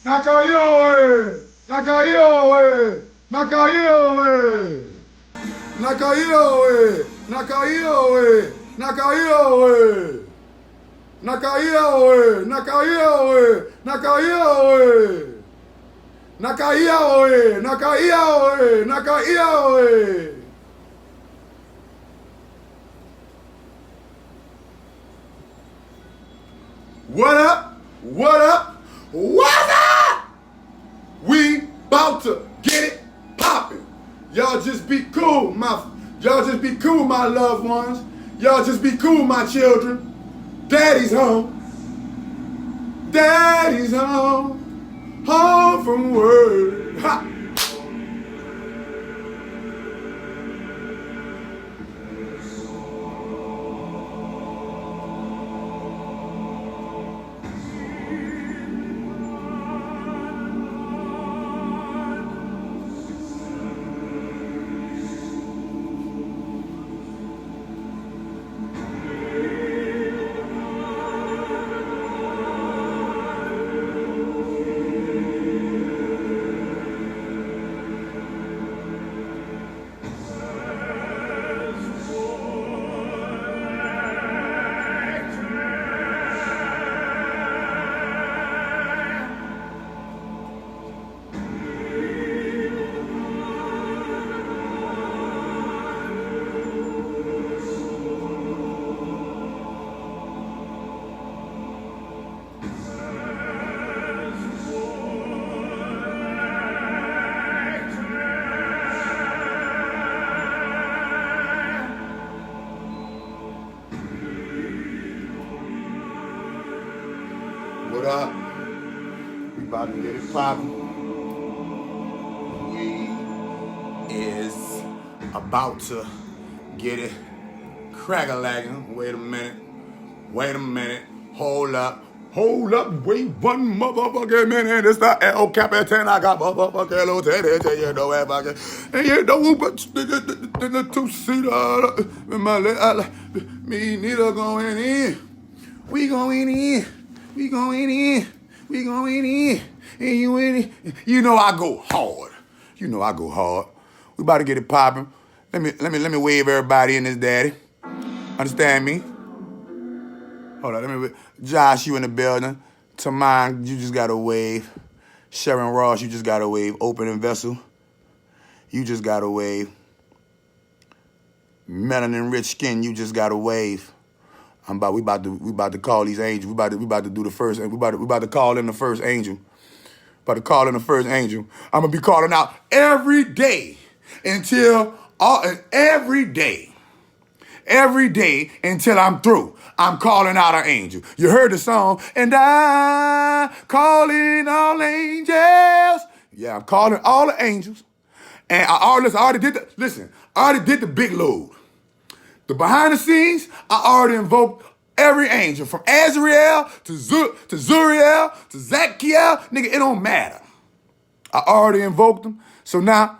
Nakaioe! Nakaioe! Nakaioe! Nakaioe! Nakaioe! Nakaioe! Nakaioe! Nakaioe! Nakaioe! Nakaioe! Nakaioe! Nakaioe! What up? What up? What's up? We about to get it popping. Y'all just be cool, y'all just be cool, my loved ones. Y'all just be cool, my children. Daddy's home. Daddy's home. Home from work. Ha! What up? We about to get it poppin'. We is about to get it crack-a-lagging. Wait a minute. Hold up, wait one motherfucking minute. It's the El Capitan. I got motherfucking lieutenant, you know if I can. And you know, but the two-seater, me neither going in. We going in. And you in it. You know I go hard. We about to get it popping. Let me wave everybody in this, daddy. Understand me? Hold on, Josh, you in the building. Taman, you just got to wave. Sharon Ross, you just got to wave. Open and Vessel, you just got to wave. Melanin Rich Skin, you just got to wave. We about to call these angels. We about to do the first. We about to call in the first angel. I'm gonna be calling out every day until I'm through. I'm calling out an angel. You heard the song, and I calling all angels. Yeah, I'm calling all the angels. And I already did the big load. The behind the scenes, I already invoked every angel from Azrael to Zuriel to Zachiel. Nigga, it don't matter. I already invoked them. So now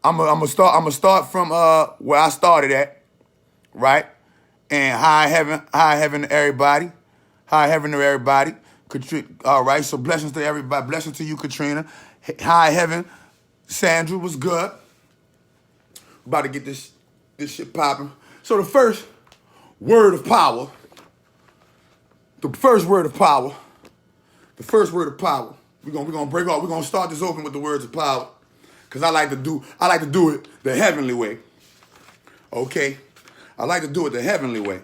I'm gonna start from where I started at, right? And high heaven to everybody. All right, so blessings to everybody. Blessings to you, Katrina. High heaven, Sandra was good. About to get this shit popping. So the first word of power, we're gonna break off. We're gonna start this open with the words of power. Cause I like to do it the heavenly way. Okay? I like to do it the heavenly way.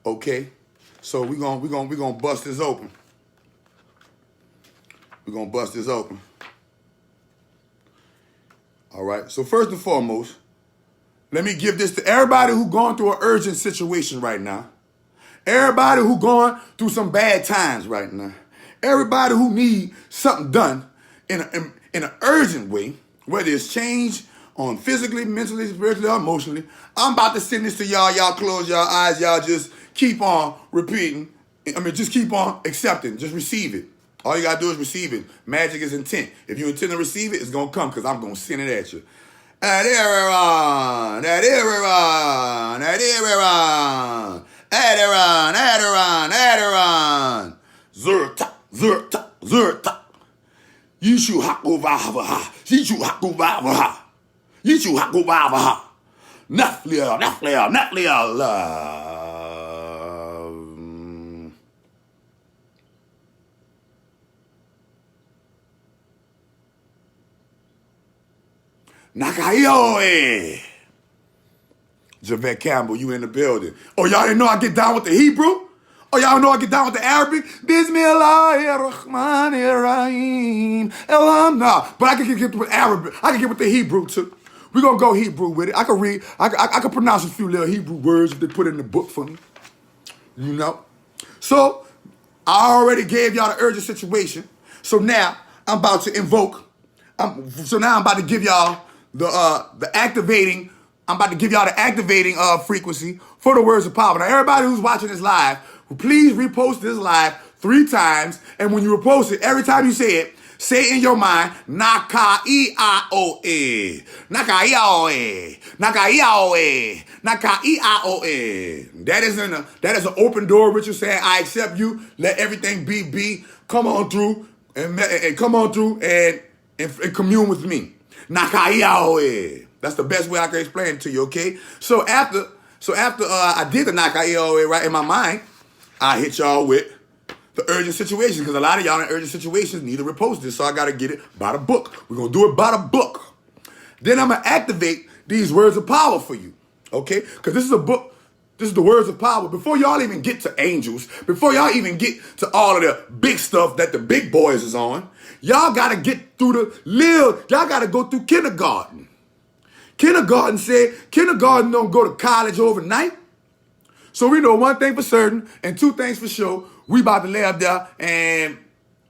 Okay? So we're gonna bust this open. All right. So first and foremost, let me give this to everybody who going through an urgent situation right now. Everybody who going through some bad times right now. Everybody who need something done in an urgent way, whether it's change on physically, mentally, spiritually, or emotionally. I'm about to send this to y'all. Y'all close your eyes. Y'all just keep on repeating. Just keep on accepting. Just receive it. All you got to do is receive it. Magic is intent. If you intend to receive it, it's going to come because I'm going to send it at you. Adiron. Zurta. Hakubaha. Yichu Hakubaha. Yichu Hakubaha. Naflia. Nakayoe. Javette Campbell, you in the building. Oh, y'all didn't know I get down with the Hebrew? Oh, y'all know I get down with the Arabic? Bismillahirrahmanirrahim. Nah, but I can get with Arabic. I can get with the Hebrew too. We're going to go Hebrew with it. I can read. I can pronounce a few little Hebrew words if they put it in the book for me. You know? So, I already gave y'all the urgent situation. So now, I'm about to invoke. I'm about to give y'all the activating. I'm about to give y'all the activating frequency for the words of power. Now, everybody who's watching this live, please repost this live 3 times. And when you repost it, every time you say it in your mind, Naka-I-O-E. Naka-I-O-E. Naka-I-O-E. Naka-I-O-E. That is an open door ritual saying, I accept you. Let everything be. Come on through and come on through and commune with me. Naka-I-O-E. That's the best way I can explain it to you, okay? So after I did the Naka-I-O-E right in my mind, I hit y'all with the urgent situations, because a lot of y'all in urgent situations need to repost this, so I got to get it by the book. We're going to do it by the book. Then I'm going to activate these words of power for you, okay? Because this is a book. This is the words of power. Before y'all even get to angels, before y'all even get to all of the big stuff that the big boys is on, y'all got to get through y'all got to go through kindergarten. Kindergarten don't go to college overnight. So we know one thing for certain and 2 things for sure. We about to lay up there and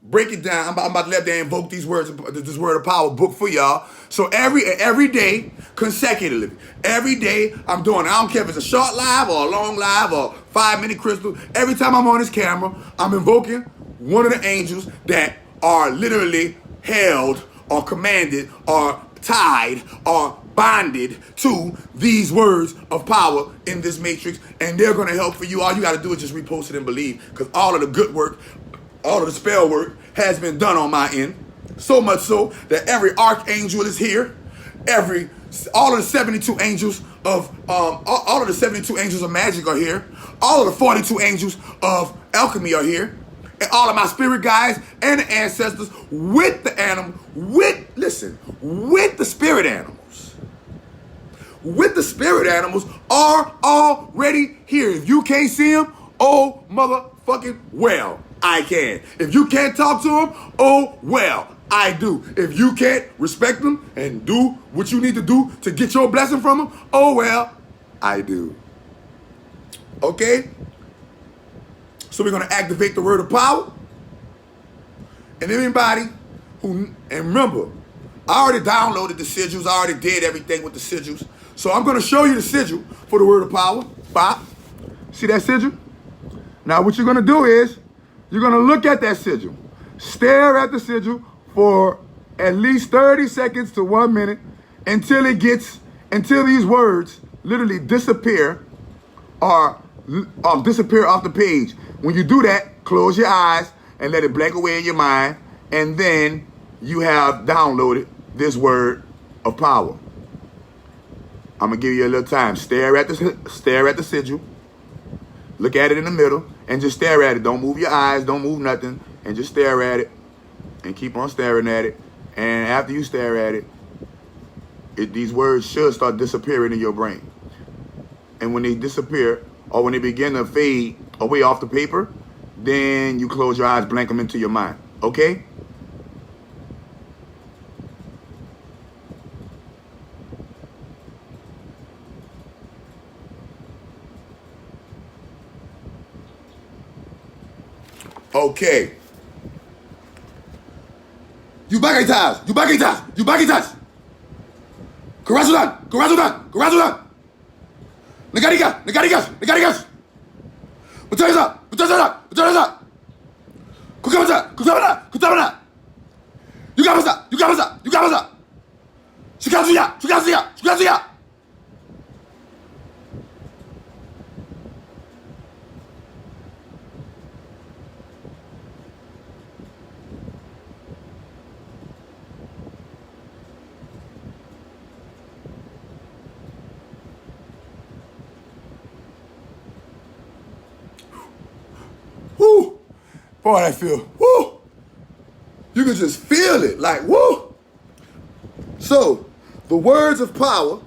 break it down. I'm about to lay up there and invoke this word of power book for y'all. So every day, consecutively, every day I'm doing it. I don't care if it's a short live or a long live or 5-minute crystal. Every time I'm on this camera, I'm invoking one of the angels that are literally held or commanded or tied or bonded to these words of power in this matrix, and they're going to help for you. All you got to do is just repost it and believe, because all of the good work, all of the spell work has been done on my end, so much so that every archangel is here, all of the 72 angels of all of the 72 angels of magic are here, all of the 42 angels of alchemy are here, and all of my spirit guides and the ancestors with the animal, with the spirit animals. With the spirit animals are already here. If you can't see them, oh motherfucking well, I can. If you can't talk to them, oh well, I do. If you can't respect them and do what you need to do to get your blessing from them, oh well, I do. Okay? So we're going to activate the word of power. And anybody and remember, I already downloaded the sigils. I already did everything with the sigils. So I'm going to show you the sigil for the word of power. Bop. See that sigil? Now what you're going to do is, you're going to look at that sigil. Stare at the sigil for at least 30 seconds to 1 minute until these words literally disappear or disappear off the page. When you do that, close your eyes and let it blank away in your mind, and then you have downloaded this word of power. I'm gonna give you a little time. Stare at the sigil. Look at it in the middle and just stare at it. Don't move your eyes. Don't move nothing. And just stare at it and keep on staring at it. And after you stare at it, these words should start disappearing in your brain. And when they disappear or when they begin to fade away off the paper, then you close your eyes, blank them into your mind. Okay? Okay. Yubakitas. Karazudan. Nagarigas. Butaraza. Kukamana. Yugamaza. Shukazuya. Boy, that feel, woo! You can just feel it, like, woo! So, the words of power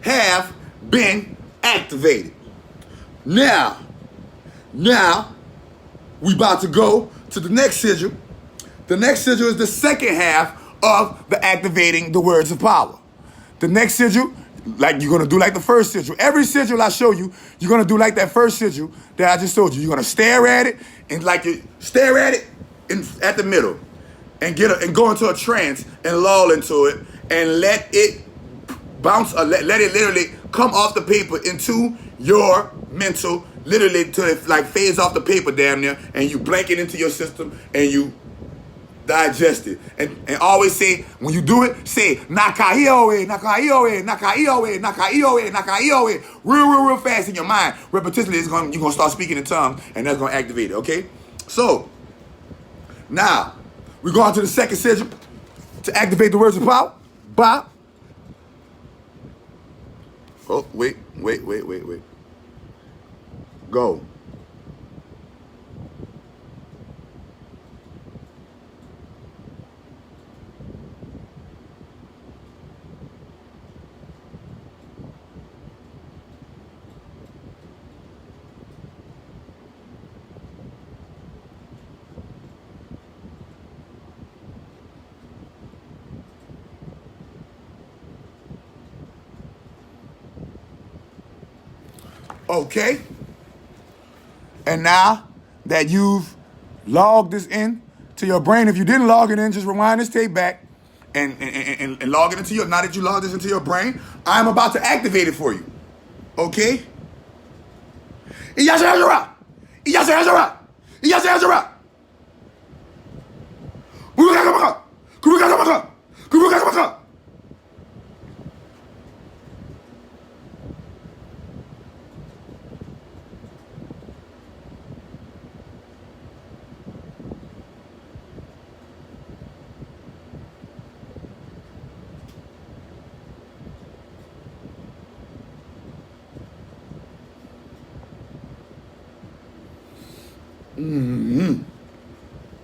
have been activated. Now, we about to go to the next sigil. The next sigil is the second half of the activating the words of power. The next sigil, like you're gonna do like the first sigil. Every sigil I show you, you're gonna do like that first sigil that I just told you. You're gonna stare at it and like you stare at it at the middle, and go into a trance and lull into it and let it bounce. Let it literally come off the paper into your mental, literally till it like fades off the paper damn near, and you blank it into your system and you digest it. And always say, when you do it, say, Nakaioe, Nakaioe, Nakaioe, Nakaioe, Nakaioe, real fast in your mind. Repetitively, you're going to start speaking in tongues, and that's going to activate it, okay? So, now, we're going to the second sigil to activate the words of power. Bop. Oh, wait. Go. Okay. And now that you've logged this in to your brain, if you didn't log it in, just rewind this tape back and log it into your, now that you logged this into your brain, I'm about to activate it for you. Okay? Iyashara! Iyashara! Iyashara! Kurukakamaka! Kurukakamaka! Kurukakamaka!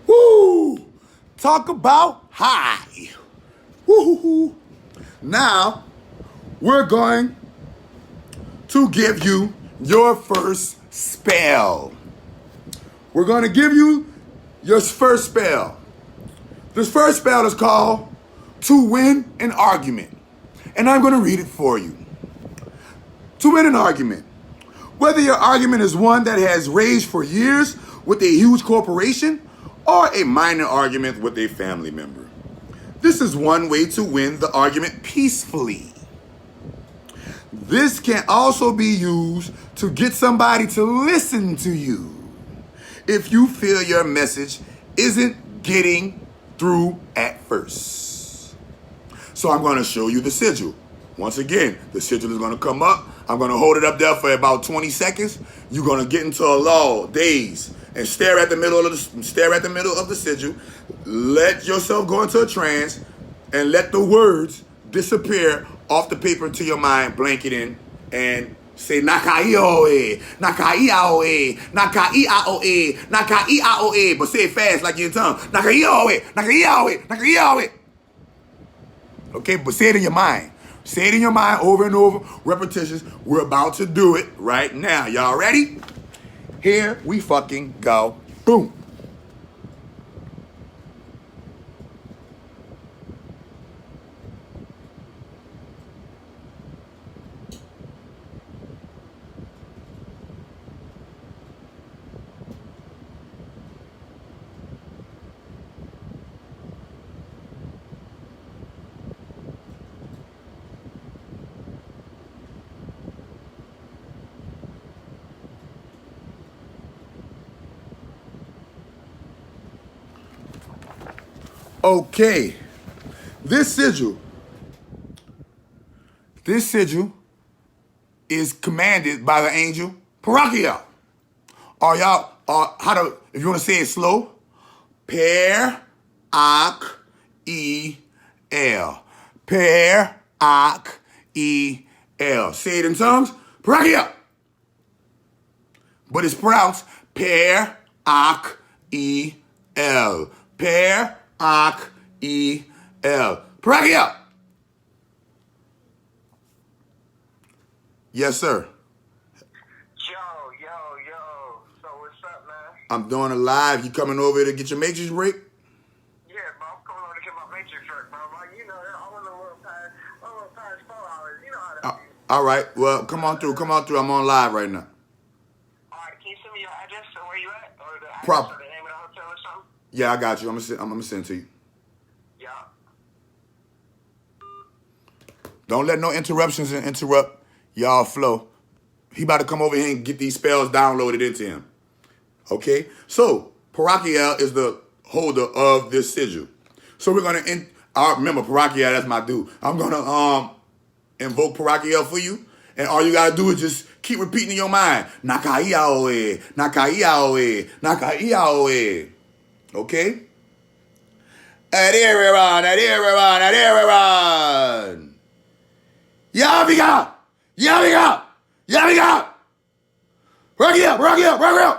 Woo! Talk about high. Woo! Now, we're going to give you your first spell. We're going to give you your first spell. This first spell is called To Win an Argument. And I'm going to read it for you. To win an argument. Whether your argument is one that has raged for years with a huge corporation or a minor argument with a family member. This is one way to win the argument peacefully. This can also be used to get somebody to listen to you if you feel your message isn't getting through at first. So I'm going to show you the sigil. Once again, the sigil is going to come up. I'm going to hold it up there for about 20 seconds. You're going to get into a lull, daze, and stare at the middle of the sigil. Let yourself go into a trance and let the words disappear off the paper into your mind, blank it in, and say Nakaioe, Nakaiaoe, Nakaiaoe, Nakaiaoe, but say it fast like you're in tongue. Nakaioe, Nakaiaoe, Nakaiaoe. Okay, but say it in your mind. Say it in your mind over and over, repetitions. We're about to do it right now. Y'all ready? Here we fucking go. Boom. Okay, this sigil is commanded by the angel Parakia. If you want to say it slow, Per-Ak-E-L. Per-Ak-E-L. Say it in tongues, Parakia. But it's pronounced Per-Ak-E-L. Parachiel. Parachiel. Yes, sir. Yo. So what's up, man? I'm doing a live. You coming over to get your matrix break? Yeah, bro. I'm coming over to get my matrix break, bro. Like, you know, I'm on the little past 4 hours. You know how that is. All right. Well, come on through. I'm on live right now. All right, can you send me your address or where you at? Or the address Prop. or the name of the hotel or something? Yeah, I got you. I'm gonna send it to you. Yeah. Don't let no interruptions interrupt y'all flow. He about to come over here and get these spells downloaded into him. Okay? So, Parachiel is the holder of this sigil. So we're going to, remember Parachiel, that's my dude. I'm going to invoke Parachiel for you. And all you got to do is just keep repeating in your mind. Nakaiaoe, Nakaiaoe, Nakaiaoe. Okay? Adiriran. Yaviga! Parachiel.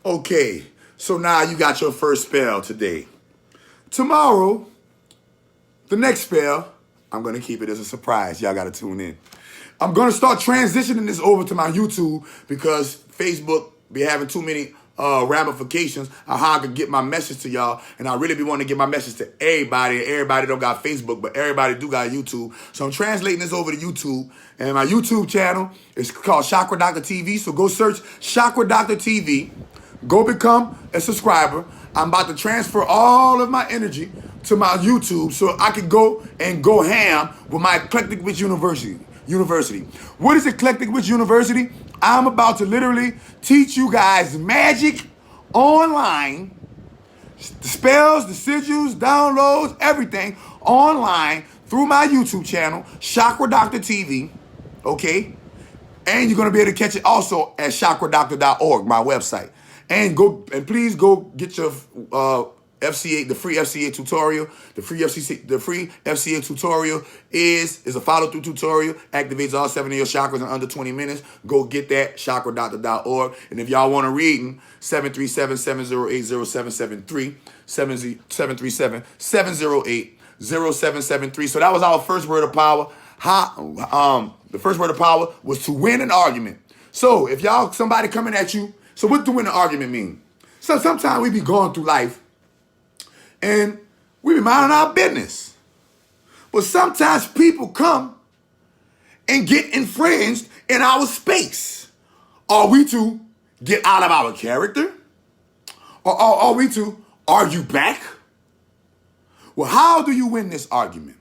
Okay, so now you got your first spell today. Tomorrow, the next spell, I'm going to keep it as a surprise. Y'all got to tune in. I'm going to start transitioning this over to my YouTube because Facebook be having too many ramifications on how I can get my message to y'all. And I really be wanting to get my message to everybody. Everybody don't got Facebook, but everybody do got YouTube. So I'm translating this over to YouTube. And my YouTube channel is called Chakra Doctor TV. So go search Chakra Doctor TV. Go become a subscriber. I'm about to transfer all of my energy to my YouTube so I can go ham with my Eclectic Witch University. What is Eclectic Witch University? I'm about to literally teach you guys magic online, the spells, the sigils, downloads, everything online through my YouTube channel, Chakra Doctor TV, okay? And you're going to be able to catch it also at chakradoctor.org, my website. And please go get your FCA, the free FCA tutorial. The free FCA tutorial is a follow-through tutorial. Activates all 7 of your chakras in under 20 minutes. Go get that, chakradoctor.org. And if y'all want to read, 737-708-0773, 737-708-0773. So that was our first word of power. The first word of power was to win an argument. So if somebody coming at you, so what do win an argument mean? So sometimes we be going through life and we be minding our business. But sometimes people come and get infringed in our space. Are we to get out of our character? Or are we to argue back? Well, how do you win this argument?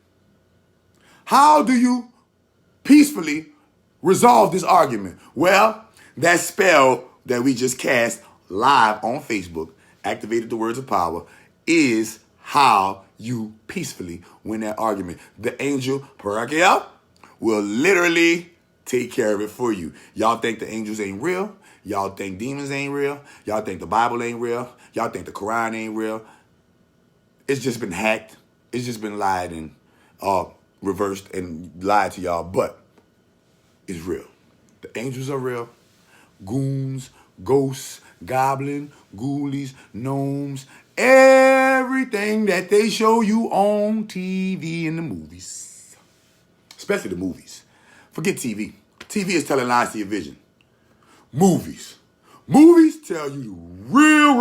How do you peacefully resolve this argument? Well, that spell that we just cast live on Facebook, activated the words of power, is how you peacefully win that argument. The angel Parachiel will literally take care of it for you. Y'all think the angels ain't real? Y'all think demons ain't real? Y'all think the Bible ain't real? Y'all think the Quran ain't real? It's just been hacked. It's just been lied and reversed and lied to y'all, but it's real. The angels are real. Goons, ghosts, goblin, ghoulies, gnomes, everything that they show you on TV and the movies. Especially the movies. Forget TV. TV is telling lies to your vision. Movies tell you the real,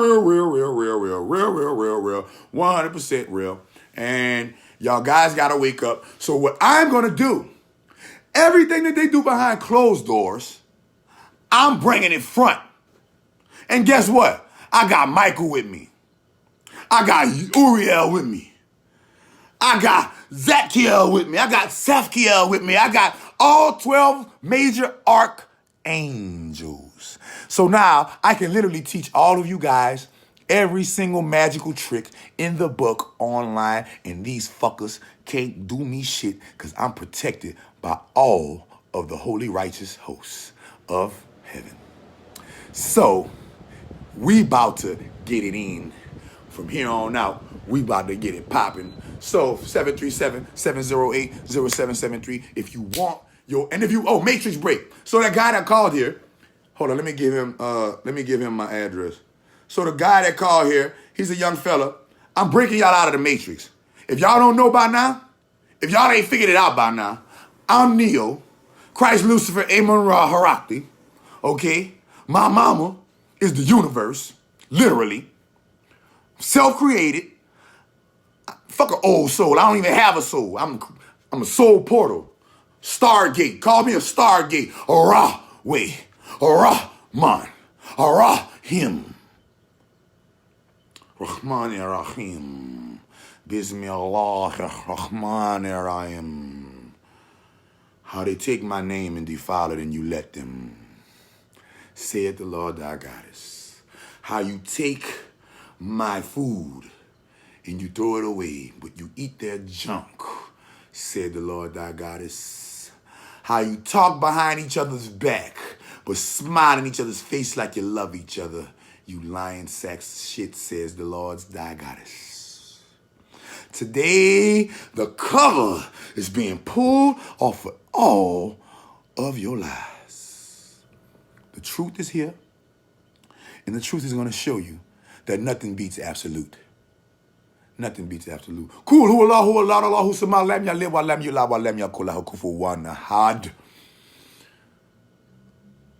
100% real. And y'all guys gotta wake up. So what I'm gonna do, everything that they do behind closed doors, I'm bringing it front. And guess what? I got Michael with me. I got Uriel with me. I got Zadkiel with me. I got Safkiel with me. I got all 12 major archangels. So now I can literally teach all of you guys every single magical trick in the book online, and these fuckers can't do me shit because I'm protected by all of the holy righteous hosts of heaven. So, we about to get it in. From here on out, we about to get it popping. So, 737-708-0773 if you want your, and if you, Matrix break. So that guy that called here, hold on, let me give him my address. So the guy that called here, he's a young fella. I'm breaking y'all out of the Matrix. If y'all don't know by now, if y'all ain't figured it out by now, I'm Neo, Christ Lucifer Amun Ra Harakti, okay? My mama is the universe, literally. Self-created. Fuck an old soul. I don't even have a soul. I'm a soul portal. Stargate. Call me a Stargate. Ra-way. Rahman. Rahim. Rahman Rahim. Bismillah Rahman Rahim. How they take my name and defile it and you let them. Saith the Lord thy goddess. How you take my food and you throw it away, but you eat their junk, said the Lord thy goddess. How you talk behind each other's back, but smile in each other's face like you love each other, you lying sacks shit, says the Lord's thy goddess. Today, the cover is being pulled off of all of your lies. The truth is here, and the truth is going to show you that nothing beats absolute. Nothing beats absolute. Cool, hu Allah, hu sama, lam ya live, wa lam yula, wa lam yakula, hu kufu wa nahad.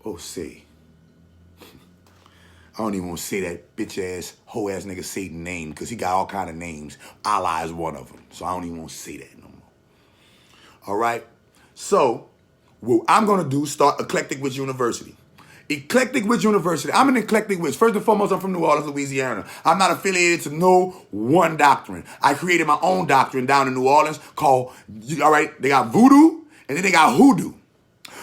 Oh, say. I don't even want to say that bitch-ass, hoe-ass nigga Satan name, because he got all kind of names. Allah is one of them. So I don't even want to say that no more. All right? So, what I'm going to do is start Eclectic Witch University. Eclectic Witch University. I'm an eclectic witch. First and foremost, I'm from New Orleans, Louisiana. I'm not affiliated to no one doctrine. I created my own doctrine down in New Orleans called, all right, they got voodoo and then they got hoodoo.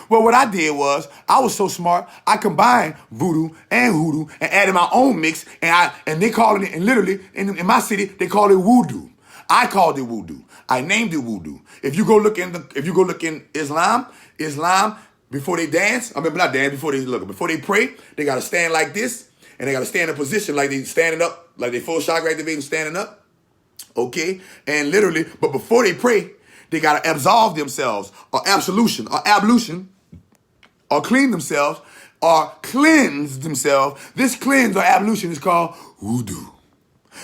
Well, what I did was, I was so smart, I combined voodoo and hoodoo and added my own mix, and they call it, and literally, in my city, they call it voodoo. I called it voodoo. I named it voodoo. If you go look in Islam, before they dance, before they pray, they gotta stand like this, and they gotta stand in a position like they standing up, like they full chakra activating, standing up. Okay? And literally, but before they pray, they gotta absolve themselves, or absolution, or clean themselves, or cleanse themselves. This cleanse or ablution is called voodoo.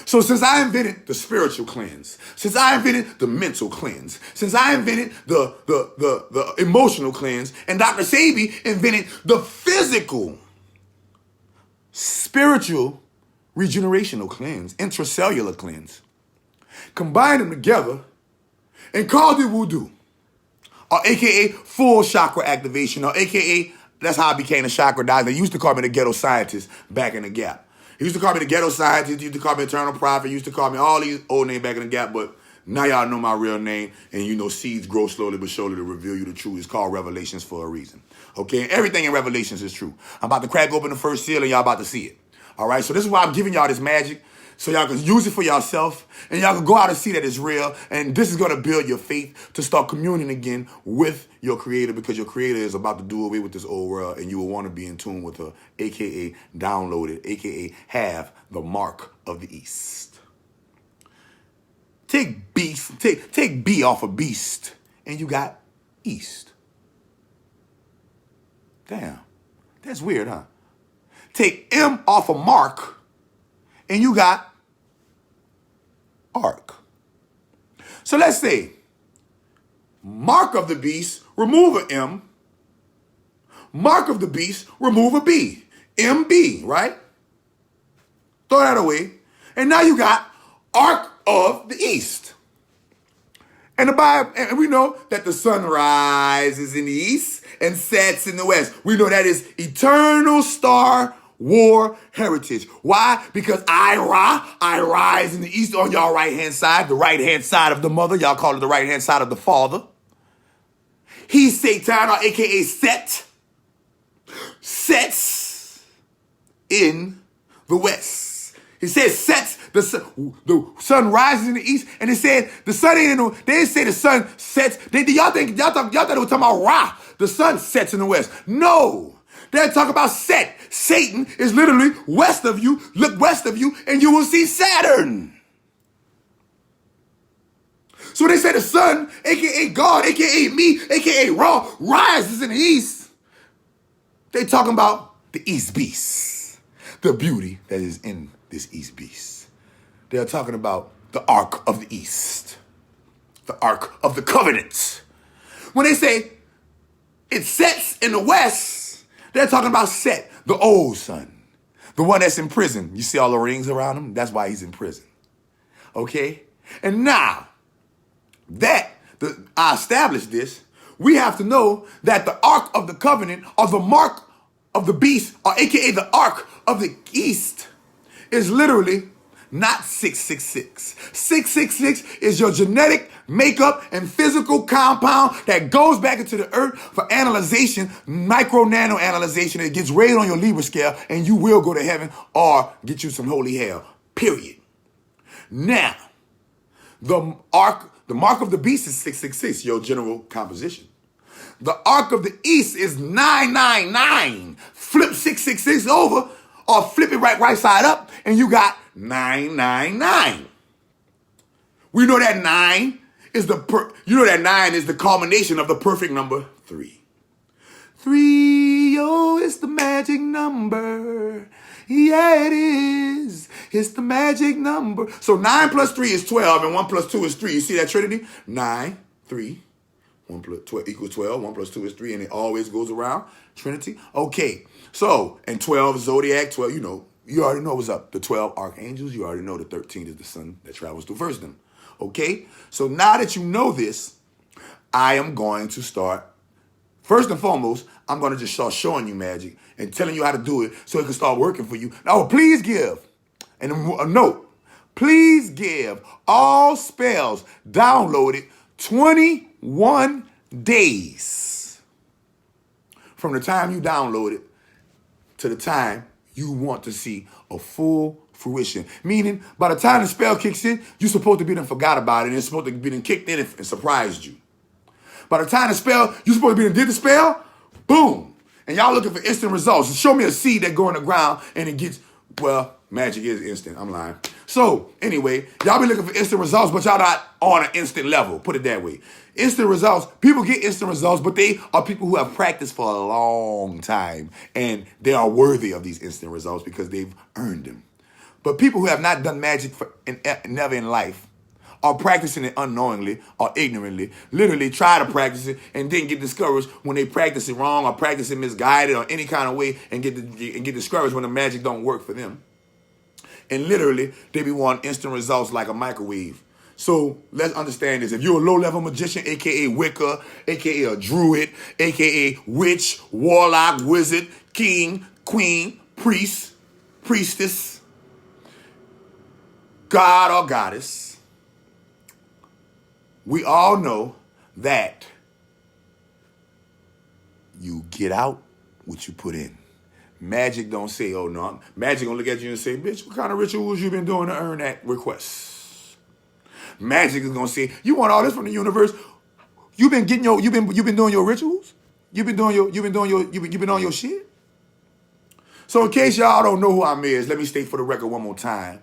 So since I invented the spiritual cleanse, since I invented the mental cleanse, since I invented the emotional cleanse, and Dr. Sebi invented the physical, spiritual, regenerational cleanse, intracellular cleanse, combined them together and called it voodoo, or AKA full chakra activation, or AKA, that's how I became a chakra doctor. They used to call me the ghetto scientist back in the Gap. He used to call me the ghetto scientist, he used to call me eternal prophet, he used to call me all these old names back in the Gap, but now y'all know my real name, and you know seeds grow slowly but surely to reveal you the truth. It's called Revelations for a reason. Okay, and everything in Revelations is true. I'm about to crack open the first seal, and y'all about to see it. All right, so this is why I'm giving y'all this magic, so y'all can use it for yourself, and y'all can go out and see that it's real, and this is going to build your faith to start communing again with your creator, because your creator is about to do away with this old world, and you will want to be in tune with her, a.k.a. downloaded, a.k.a. have the mark of the East. Take B off of beast, and you got East. Damn, that's weird, huh? Take M off of Mark, and you got Ark. So let's say mark of the beast, remove an M. Mark of the beast, remove a B. MB, right? Throw that away. And now you got Ark of the East. And the Bible, and we know that the sun rises in the east and sets in the west. We know that is eternal star war heritage. Why? Because I rise in the east on y'all right-hand side, the right-hand side of the mother. Y'all call it the right-hand side of the father. He's Satan, or a.k.a. Set, sets in the west. He said sets, the sun rises in the east, and it said the sun ain't in the, they didn't say the sun sets. Y'all thought they were talking about Ra, the sun sets in the west. No, they're talking about set. Satan is literally west of you. Look west of you, and you will see Saturn. So they say the sun, aka God, aka me, aka Ra, rises in the east. They talking about the East Beast, the beauty that is in this East Beast. They're talking about the Ark of the East, the Ark of the Covenant. When they say it sets in the west, they're talking about Set, the old sun, the one that's in prison. You see all the rings around him? That's why he's in prison. Okay? And now that I established this, we have to know that the Ark of the Covenant, or the mark of the beast, or aka the Ark of the East, is literally not 666. 666 is your genetic makeup and physical compound that goes back into the earth for analyzation, micro-nano analyzation. It gets rated on your Libra scale, and you will go to heaven or get you some holy hell, period. Now, the mark of the beast is 666, your general composition. The Ark of the East is 999. Flip 666 over, or flip it right side up, and you got 999. We know that 9 is the culmination of the perfect number 3. 3, oh, it's the magic number. Yeah, it is. It's the magic number. So 9 plus 3 is 12, and 1 plus 2 is 3. You see that trinity? 9, 3, 1 plus 12 equals 12. 1 plus 2 is 3, and it always goes around. Trinity. Okay. So, and 12 zodiac, 12, you already know what's up. The 12 archangels, you already know the 13 is the sun that travels through first them. Okay? So now that you know this, I am going to start, first and foremost, I'm going to just start showing you magic and telling you how to do it so it can start working for you. Now, please give, and a note, please give all spells downloaded 21 days from the time you download it to the time you want to see a full fruition. Meaning, by the time the spell kicks in, you're supposed to be done forgot about it, and it's supposed to be done kicked in and surprised you. By the time the spell, you're supposed to be done did the spell, boom. And y'all looking for instant results. Show me a seed that go in the ground and it gets, well, magic is instant. I'm lying. So, anyway, y'all be looking for instant results, but y'all not on an instant level. Put it that way. Instant results, people get instant results, but they are people who have practiced for a long time, and they are worthy of these instant results because they've earned them. But people who have not done magic never in life, are practicing it unknowingly or ignorantly, literally try to practice it and then get discouraged when they practice it wrong or practice it misguided or any kind of way and get discouraged when the magic don't work for them. And literally, they be wanting instant results like a microwave. So let's understand this. If you're a low-level magician, a.k.a. Wicca, a.k.a. a druid, a.k.a. witch, warlock, wizard, king, queen, priest, priestess, god or goddess, we all know that you get out what you put in. Magic don't say, oh no. Magic gonna look at you and say, bitch, what kind of rituals you been doing to earn that request? Magic is gonna say, you want all this from the universe? You've been doing your rituals? You've been on your shit? So in case y'all don't know who I'm is, let me state for the record one more time.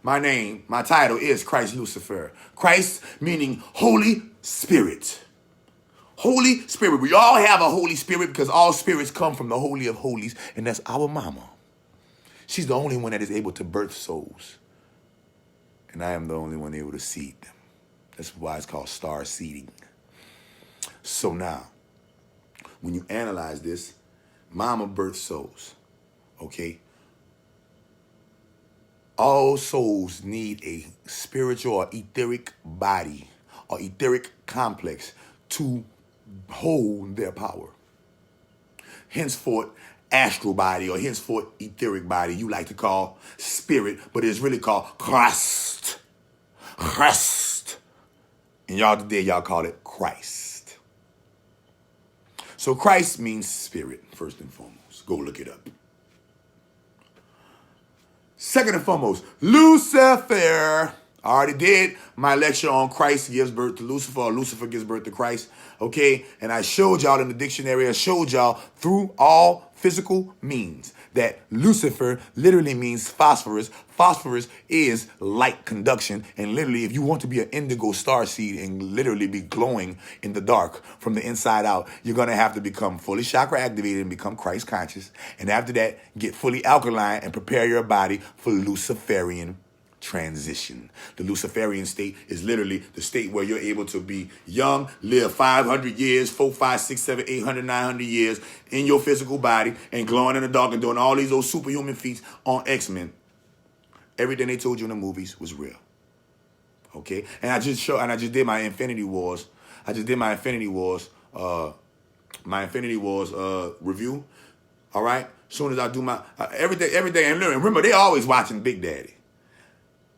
My title is Christ Lucifer. Christ meaning Holy Spirit. Holy Spirit. We all have a Holy Spirit because all spirits come from the Holy of Holies, and that's our mama. She's the only one that is able to birth souls. And I am the only one able to seed them. That's why it's called star seeding. So now, when you analyze this, mama birth souls, okay? All souls need a spiritual or etheric body or etheric complex to hold their power. Henceforth, astral body or henceforth etheric body you like to call spirit, but it's really called Christ. Christ. And y'all today, y'all call it Christ. So Christ means spirit, first and foremost. Go look it up. Second and foremost, Lucifer. I already did my lecture on Christ gives birth to Lucifer, or Lucifer gives birth to Christ, okay? And I showed y'all in the dictionary, I showed y'all through all physical means that Lucifer literally means phosphorus. Phosphorus is light conduction, and literally if you want to be an indigo starseed and literally be glowing in the dark from the inside out, you're going to have to become fully chakra activated and become Christ conscious. And after that, get fully alkaline and prepare your body for Luciferian transition. The Luciferian state is literally the state where you're able to be young, live 500 years, 4, 5, 6, 7, 800, 900 years in your physical body and glowing in the dark and doing all these old superhuman feats on X-Men. Everything they told you in the movies was real. Okay? And I just did my Infinity Wars. I just did my Infinity Wars review. All right? As soon as I do my everything, and remember, they always watching Big Daddy.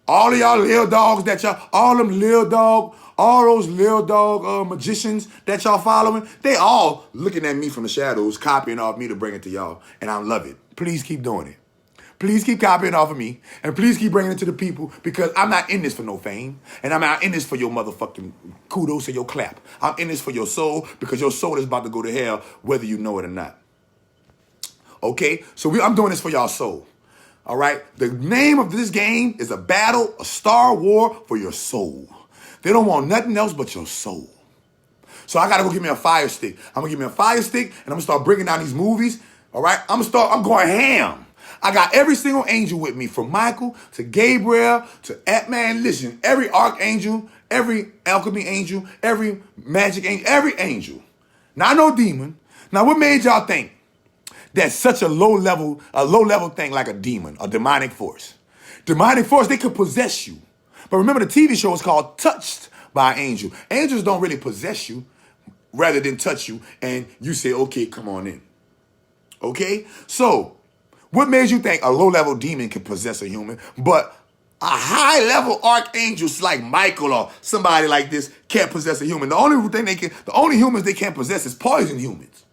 All of y'all little dogs all those little dog magicians that y'all following, they all looking at me from the shadows, copying off me to bring it to y'all. And I love it. Please keep doing it. Please keep copying off of me. And please keep bringing it to the people, because I'm not in this for no fame. And I'm not in this for your motherfucking kudos or your clap. I'm in this for your soul, because your soul is about to go to hell whether you know it or not. Okay? So I'm doing this for y'all soul. All right? The name of this game is a star war for your soul. They don't want nothing else but your soul. So I got to go get me a fire stick. I'm going to get me a fire stick, and I'm going to start breaking down these movies. All right? I'm going ham. I got every single angel with me, from Michael to Gabriel to Ant-Man. Listen, every archangel, every alchemy angel, every magic angel, every angel. Not no demon. Now, what made y'all think that's such a low level thing like a demon, a demonic force? Demonic force, they could possess you. But remember, the TV show is called Touched by an Angel. Angels don't really possess you rather than touch you, and you say, okay, come on in. Okay? So, what made you think a low-level demon can possess a human, but a high-level archangel like Michael or somebody like this can't possess a human? The only humans they can't possess is poison humans.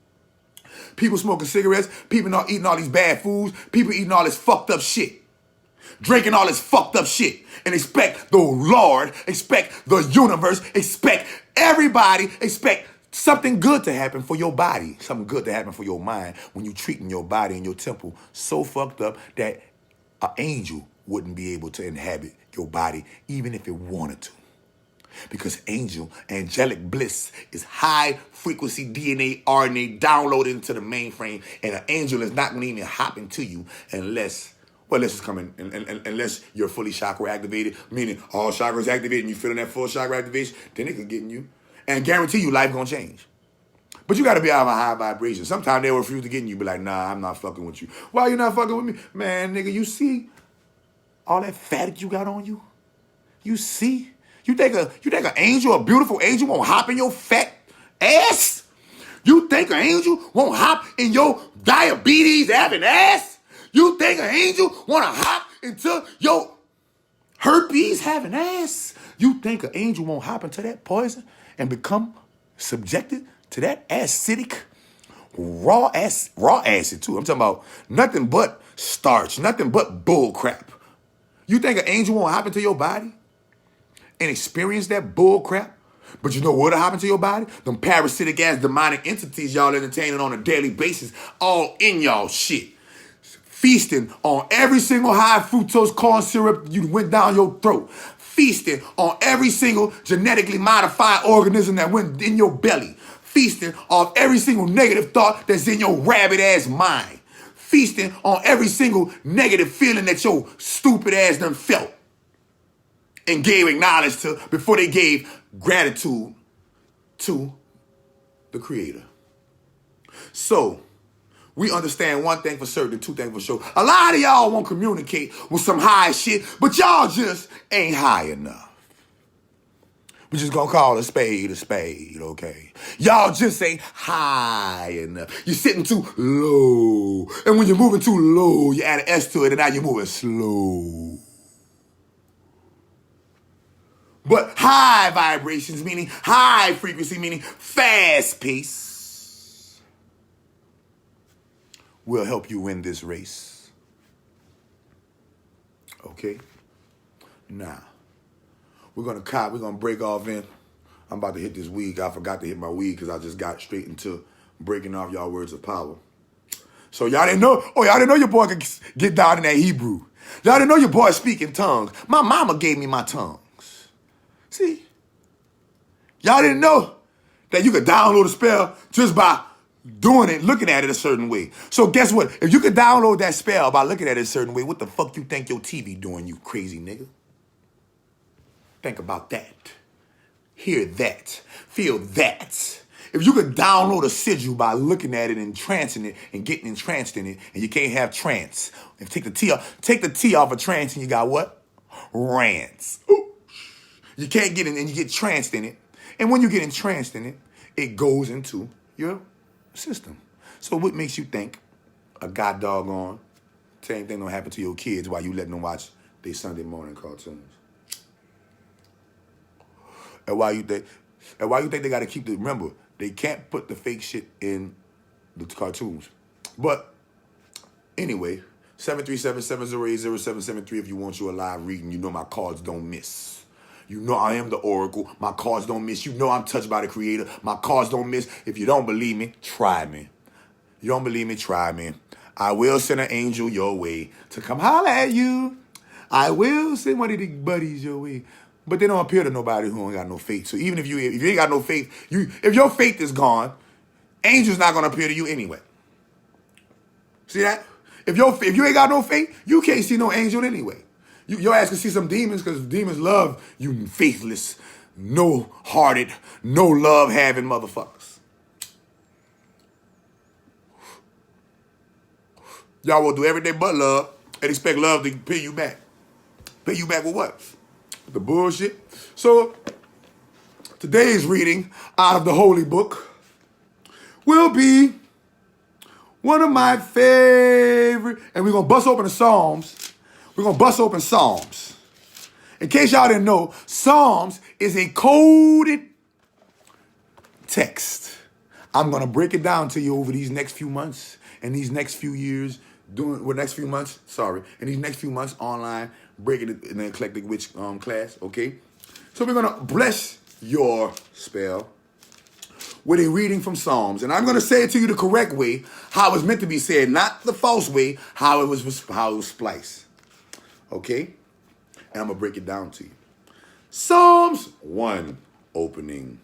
People smoking cigarettes, people not eating all these bad foods, people eating all this fucked up shit, drinking all this fucked up shit, and expect the Lord, expect the universe, expect everybody, expect something good to happen for your body, something good to happen for your mind when you're treating your body and your temple so fucked up that an angel wouldn't be able to inhabit your body even if it wanted to. Because angelic bliss is high frequency DNA, RNA downloaded into the mainframe, and an angel is not going to even hop into you unless you're fully chakra activated, meaning all chakras activated and you feeling that full chakra activation, then it could get in you and guarantee you life going to change. But you got to be out of a high vibration. Sometimes they'll refuse to get in you, be like, nah, I'm not fucking with you. Why you not fucking with me? Man, nigga, you see all that fat that you got on you? You see? You think an angel, a beautiful angel, won't hop in your fat ass? You think an angel won't hop in your diabetes having ass? You think an angel want to hop into your herpes having ass? You think an angel won't hop into that poison and become subjected to that acidic, raw acid too? I'm talking about nothing but starch, nothing but bull crap. You think an angel won't hop into your body and experience that bull crap? But you know what'll happen to your body? Them parasitic ass demonic entities y'all entertaining on a daily basis, all in y'all shit. Feasting on every single high fructose corn syrup you went down your throat. Feasting on every single genetically modified organism that went in your belly. Feasting on every single negative thought that's in your rabbit ass mind. Feasting on every single negative feeling that your stupid ass done felt and gave acknowledgement to before they gave gratitude to the Creator. So, we understand one thing for certain, two things for sure. A lot of y'all won't communicate with some high shit, but y'all just ain't high enough. We just gonna call a spade, okay? Y'all just ain't high enough. You're sitting too low. And when you're moving too low, you add an S to it, and now you're moving slow. But high vibrations, meaning high frequency, meaning fast pace, will help you win this race. Okay? Now, we're gonna break off in. I'm about to hit this weed. I forgot to hit my weed because I just got straight into breaking off y'all words of power. So y'all didn't know, y'all didn't know your boy could get down in that Hebrew. Y'all didn't know your boy speak in tongues. My mama gave me my tongues. See? Y'all didn't know that you could download a spell just by doing it, looking at it a certain way. So guess what? If you could download that spell by looking at it a certain way, what the fuck you think your TV doing, you crazy nigga? Think about that. Hear that. Feel that. If you could download a sigil by looking at it and entrancing it and getting entranced in it, and you can't have trance. If take the T off of trance and you got what? Rance. Ooh. You can't get in and you get tranced in it. And when you get entranced in it, it goes into your system. So what makes you think a god doggone same thing don't happen to your kids while you letting them watch their Sunday morning cartoons? And why you think they gotta keep the, remember, they can't put the fake shit in the cartoons. But anyway, 737-708-0773 if you want your live reading. You know my cards don't miss. You know I am the oracle. My cards don't miss. You know I'm touched by the creator. My cards don't miss. If you don't believe me, try me. You don't believe me, try me. I will send an angel your way to come holler at you. I will send one of the buddies your way. But they don't appear to nobody who ain't got no faith. So even if you ain't got no faith, if your faith is gone, angels not gonna appear to you anyway. See that? If you ain't got no faith, you can't see no angel anyway. Your ass can see some demons because demons love you faithless, no-hearted, no love-having motherfuckers. Y'all will do everything but love and expect love to pay you back. Pay you back with what? The bullshit. So, today's reading out of the Holy Book will be one of my favorite, and we're going to bust open the Psalms. We're going to bust open Psalms. In case y'all didn't know, Psalms is a coded text. I'm going to break it down to you over these next few months and these next few years, in these next few months online, breaking it in the Eclectic Witch class, okay? So we're going to bless your spell with a reading from Psalms. And I'm going to say it to you the correct way, how it's meant to be said, not the false way, how it was spliced. Okay? And I'm going to break it down to you. Psalms 1, opening.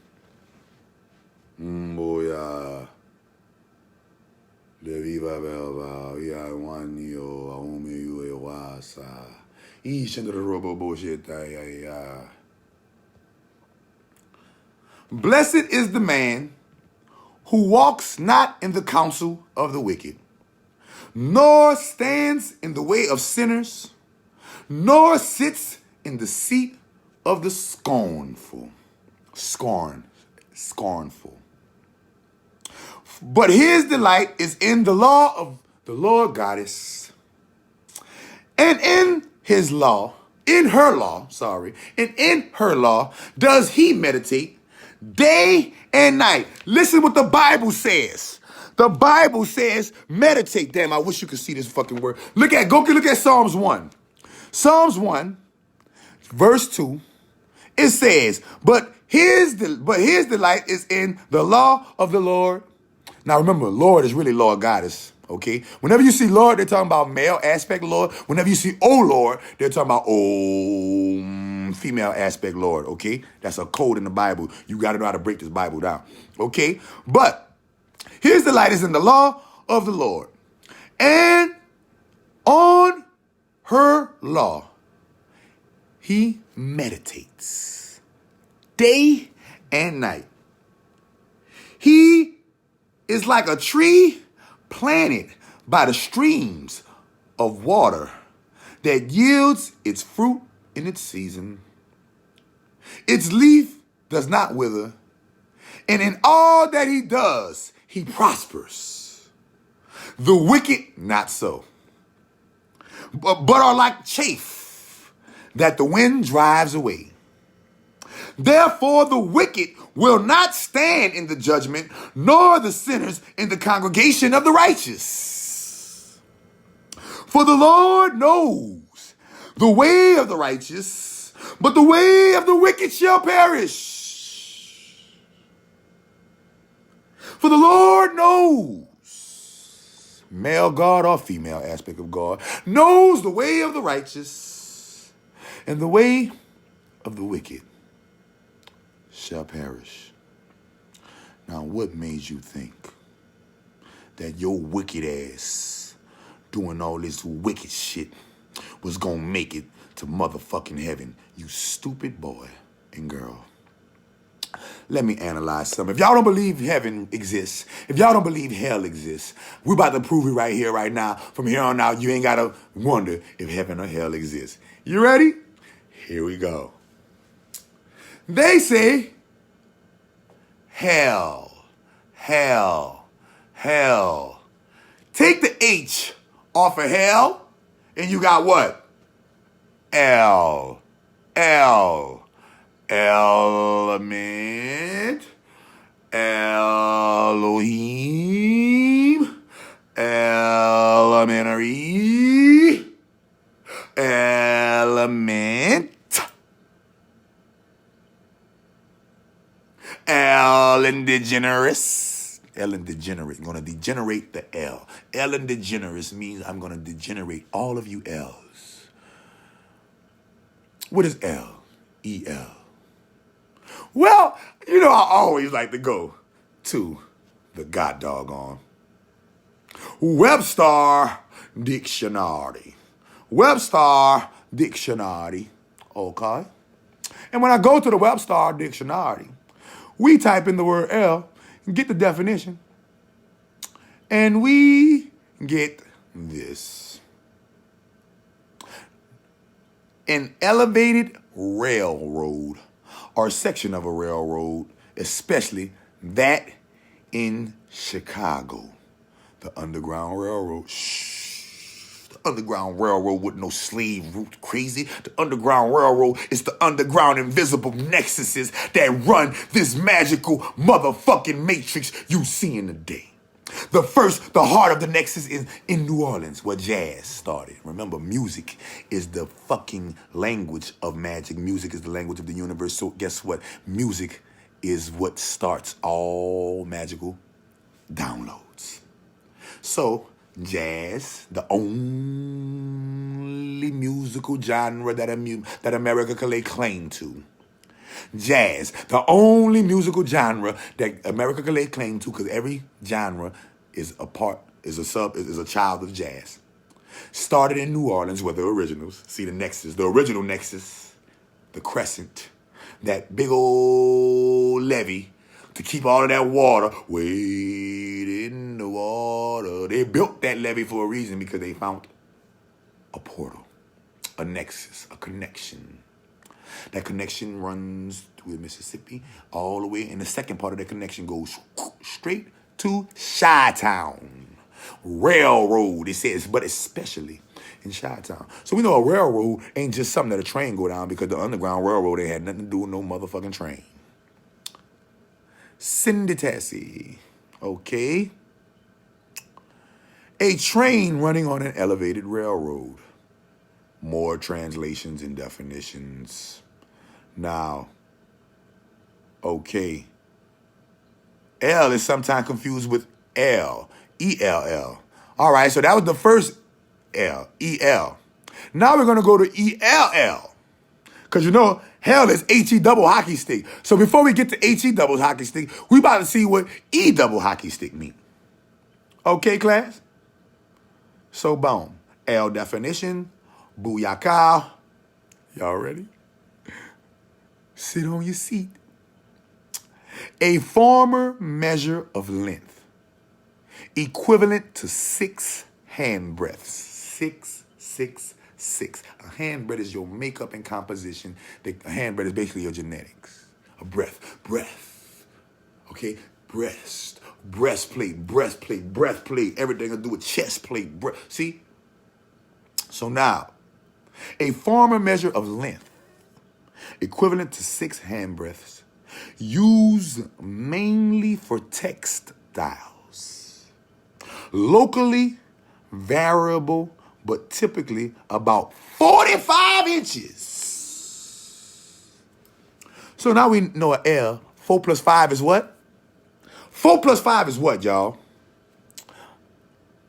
Boya. Leviva belva, ya wanio, aumiu ewasa. Blessed is the man who walks not in the counsel of the wicked, nor stands in the way of sinners, nor sits in the seat of the scornful. Scornful. But his delight is in the law of the Lord Goddess, and in her law does he meditate day and night. Listen what the Bible says. The Bible says meditate. Damn, I wish you could see this fucking word. Look at Psalms 1. Psalms 1, verse 2. It says, but his delight is in the law of the Lord. Now remember, Lord is really Lord Goddess. Okay? Whenever you see Lord, they're talking about male aspect Lord. Whenever you see oh Lord, they're talking about female aspect Lord. Okay? That's a code in the Bible. You got to know how to break this Bible down. Okay? But his delight is in the law of the Lord. And on her law, he meditates day and night. He is like a tree planted by the streams of water that yields its fruit in its season. Its leaf does not wither, and in all that he does, he prospers. The wicked, not so, but are like chaff that the wind drives away. Therefore, the wicked will not stand in the judgment, nor the sinners in the congregation of the righteous. For the Lord knows the way of the righteous, but the way of the wicked shall perish. For the Lord knows, male God or female aspect of God, knows the way of the righteous, and the way of the wicked shall perish. Now, what made you think that your wicked ass doing all this wicked shit was gonna make it to motherfucking heaven, you stupid boy and girl? Let me analyze something. If y'all don't believe heaven exists, if y'all don't believe hell exists, we're about to prove it right here, right now. From here on out, you ain't gotta wonder if heaven or hell exists. You ready? Here we go. They say hell, hell, hell. Take the H off of hell, and you got what? L, L, element, Elohim, elementary, element, Ellen DeGeneres. Ellen DeGenerate. I'm going to degenerate the L. Ellen DeGeneres means I'm going to degenerate all of you L's. What is L? E-L. Well, you know, I always like to go to the god doggone Webster Dictionary. Webster Dictionary. Okay. And when I go to the Webster Dictionary, we type in the word L and get the definition. And we get this. An elevated railroad or section of a railroad, especially that in Chicago. The Underground Railroad. The Underground Railroad with no slave route, crazy. The Underground Railroad is the underground invisible nexuses that run this magical motherfucking matrix you seeing today. The heart of the nexus is in New Orleans, where jazz started. Remember, music is the fucking language of magic. Music is the language of the universe. So guess what? Music is what starts all magical downloads. So jazz, the only musical genre that America can lay claim to. Jazz, the only musical genre that America can lay claim to, because every genre is a child of jazz. Started in New Orleans, where the originals, see the nexus, the original nexus, the crescent, that big old levee to keep all of that water way in the water. They built that levee for a reason, because they found a portal, a nexus, a connection. That connection runs through the Mississippi all the way, and the second part of that connection goes straight to Chi-Town. Railroad, it says, but especially in Chi-Town. So we know a railroad ain't just something that a train go down, because the Underground Railroad ain't had nothing to do with no motherfucking train. Synditassi, okay? A train running on an elevated railroad. More translations and definitions. Now, okay. L is sometimes confused with L, E-L-L. All right, so that was the first L, E-L. Now we're going to go to E-L-L. Because you know, hell is H-E double hockey stick. So before we get to H-E double hockey stick, we about to see what E double hockey stick mean. Okay, class? So boom. L definition. Booyaka. Y'all ready? Sit on your seat. A former measure of length, equivalent to 6 hand breaths. 6, 6, 6. A hand breath is your makeup and composition. A hand breath is basically your genetics. A breath. Okay? Breastplate, everything to do with chest plate. See? So now, a former measure of length, equivalent to 6 hand breaths, used mainly for textiles. Locally variable, but typically about 45 inches. So now we know an L. 4 plus 5 is what? 4 plus 5 is what, y'all?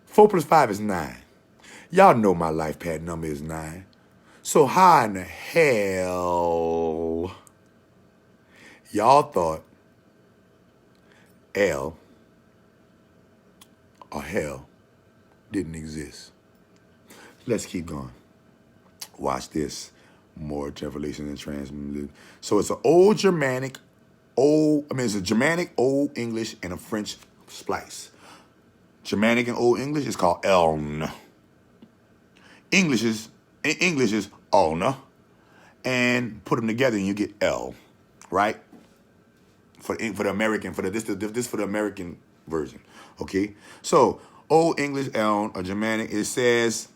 4 plus 5 is 9. Y'all know my life pad number is 9. So how in the hell y'all thought L or hell didn't exist? Let's keep going. Watch this. More revelation and transmitted. So it's an old Germanic, it's a Germanic, Old English, and a French splice. Germanic and Old English is called Eln. English is Olna. And put them together and you get L, right? For the American, this for the American version, okay? So Old English Eln or Germanic, it says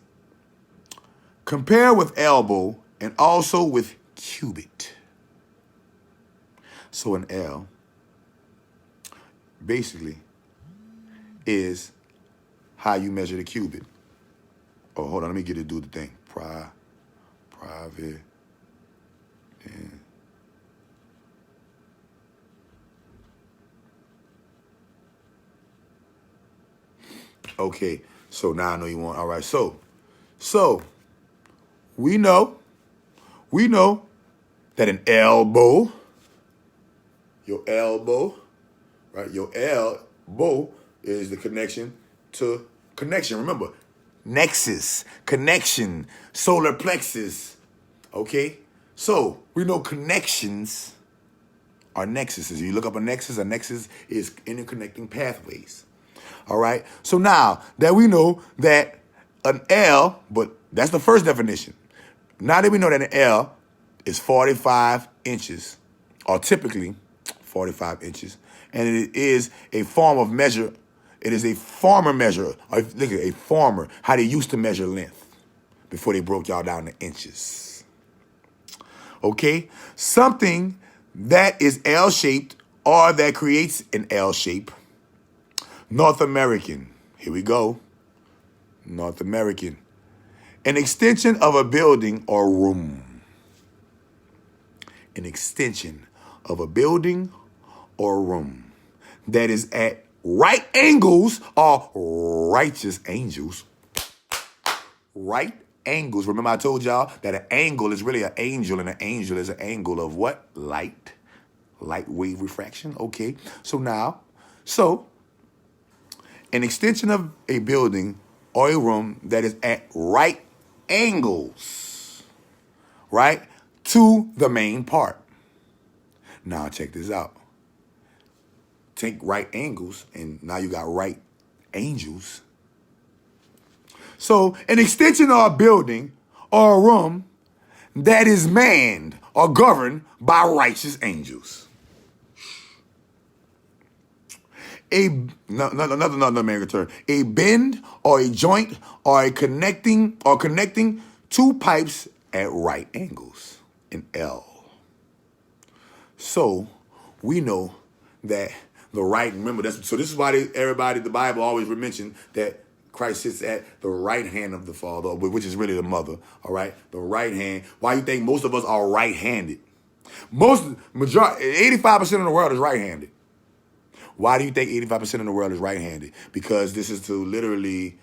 compare with elbow and also with cubit. So an L basically is how you measure the cubit. Oh, hold on, let me get it, do the thing. Private. And okay, so now I know you want, all right, so we know that an elbow, your elbow, right? Your elbow is the connection to connection. Remember, nexus, connection, solar plexus, okay? So we know connections are nexuses. You look up a nexus is interconnecting pathways, all right? So now that we know that an L, but that's the first definition. Now that we know that an L is 45 inches, or typically 45 inches, and it is a form of measure. It is a farmer measure. Or look at a farmer, how they used to measure length before they broke y'all down to inches. Okay? Something that is L-shaped or that creates an L shape. North American. Here we go. North American. An extension of a building or room. An extension of a building or room that is at right angles or righteous angels. Right angles. Remember I told y'all that an angle is really an angel, and an angel is an angle of what? Light. Light wave refraction. Okay. So an extension of a building or a room that is at right angles, right, to the main part. Now check this out. Take right angles, and now you got right angels. So an extension of a building or a room that is manned or governed by righteous angels. Another American term. A bend or a joint or a connecting two pipes at right angles. An L. So we know that the right, remember, this is why the Bible always mention that Christ sits at the right hand of the Father, which is really the mother, all right? The right hand. Why you think most of us are right-handed? 85% of the world is right-handed. Why do you think 85% of the world is right-handed? Because this is to literally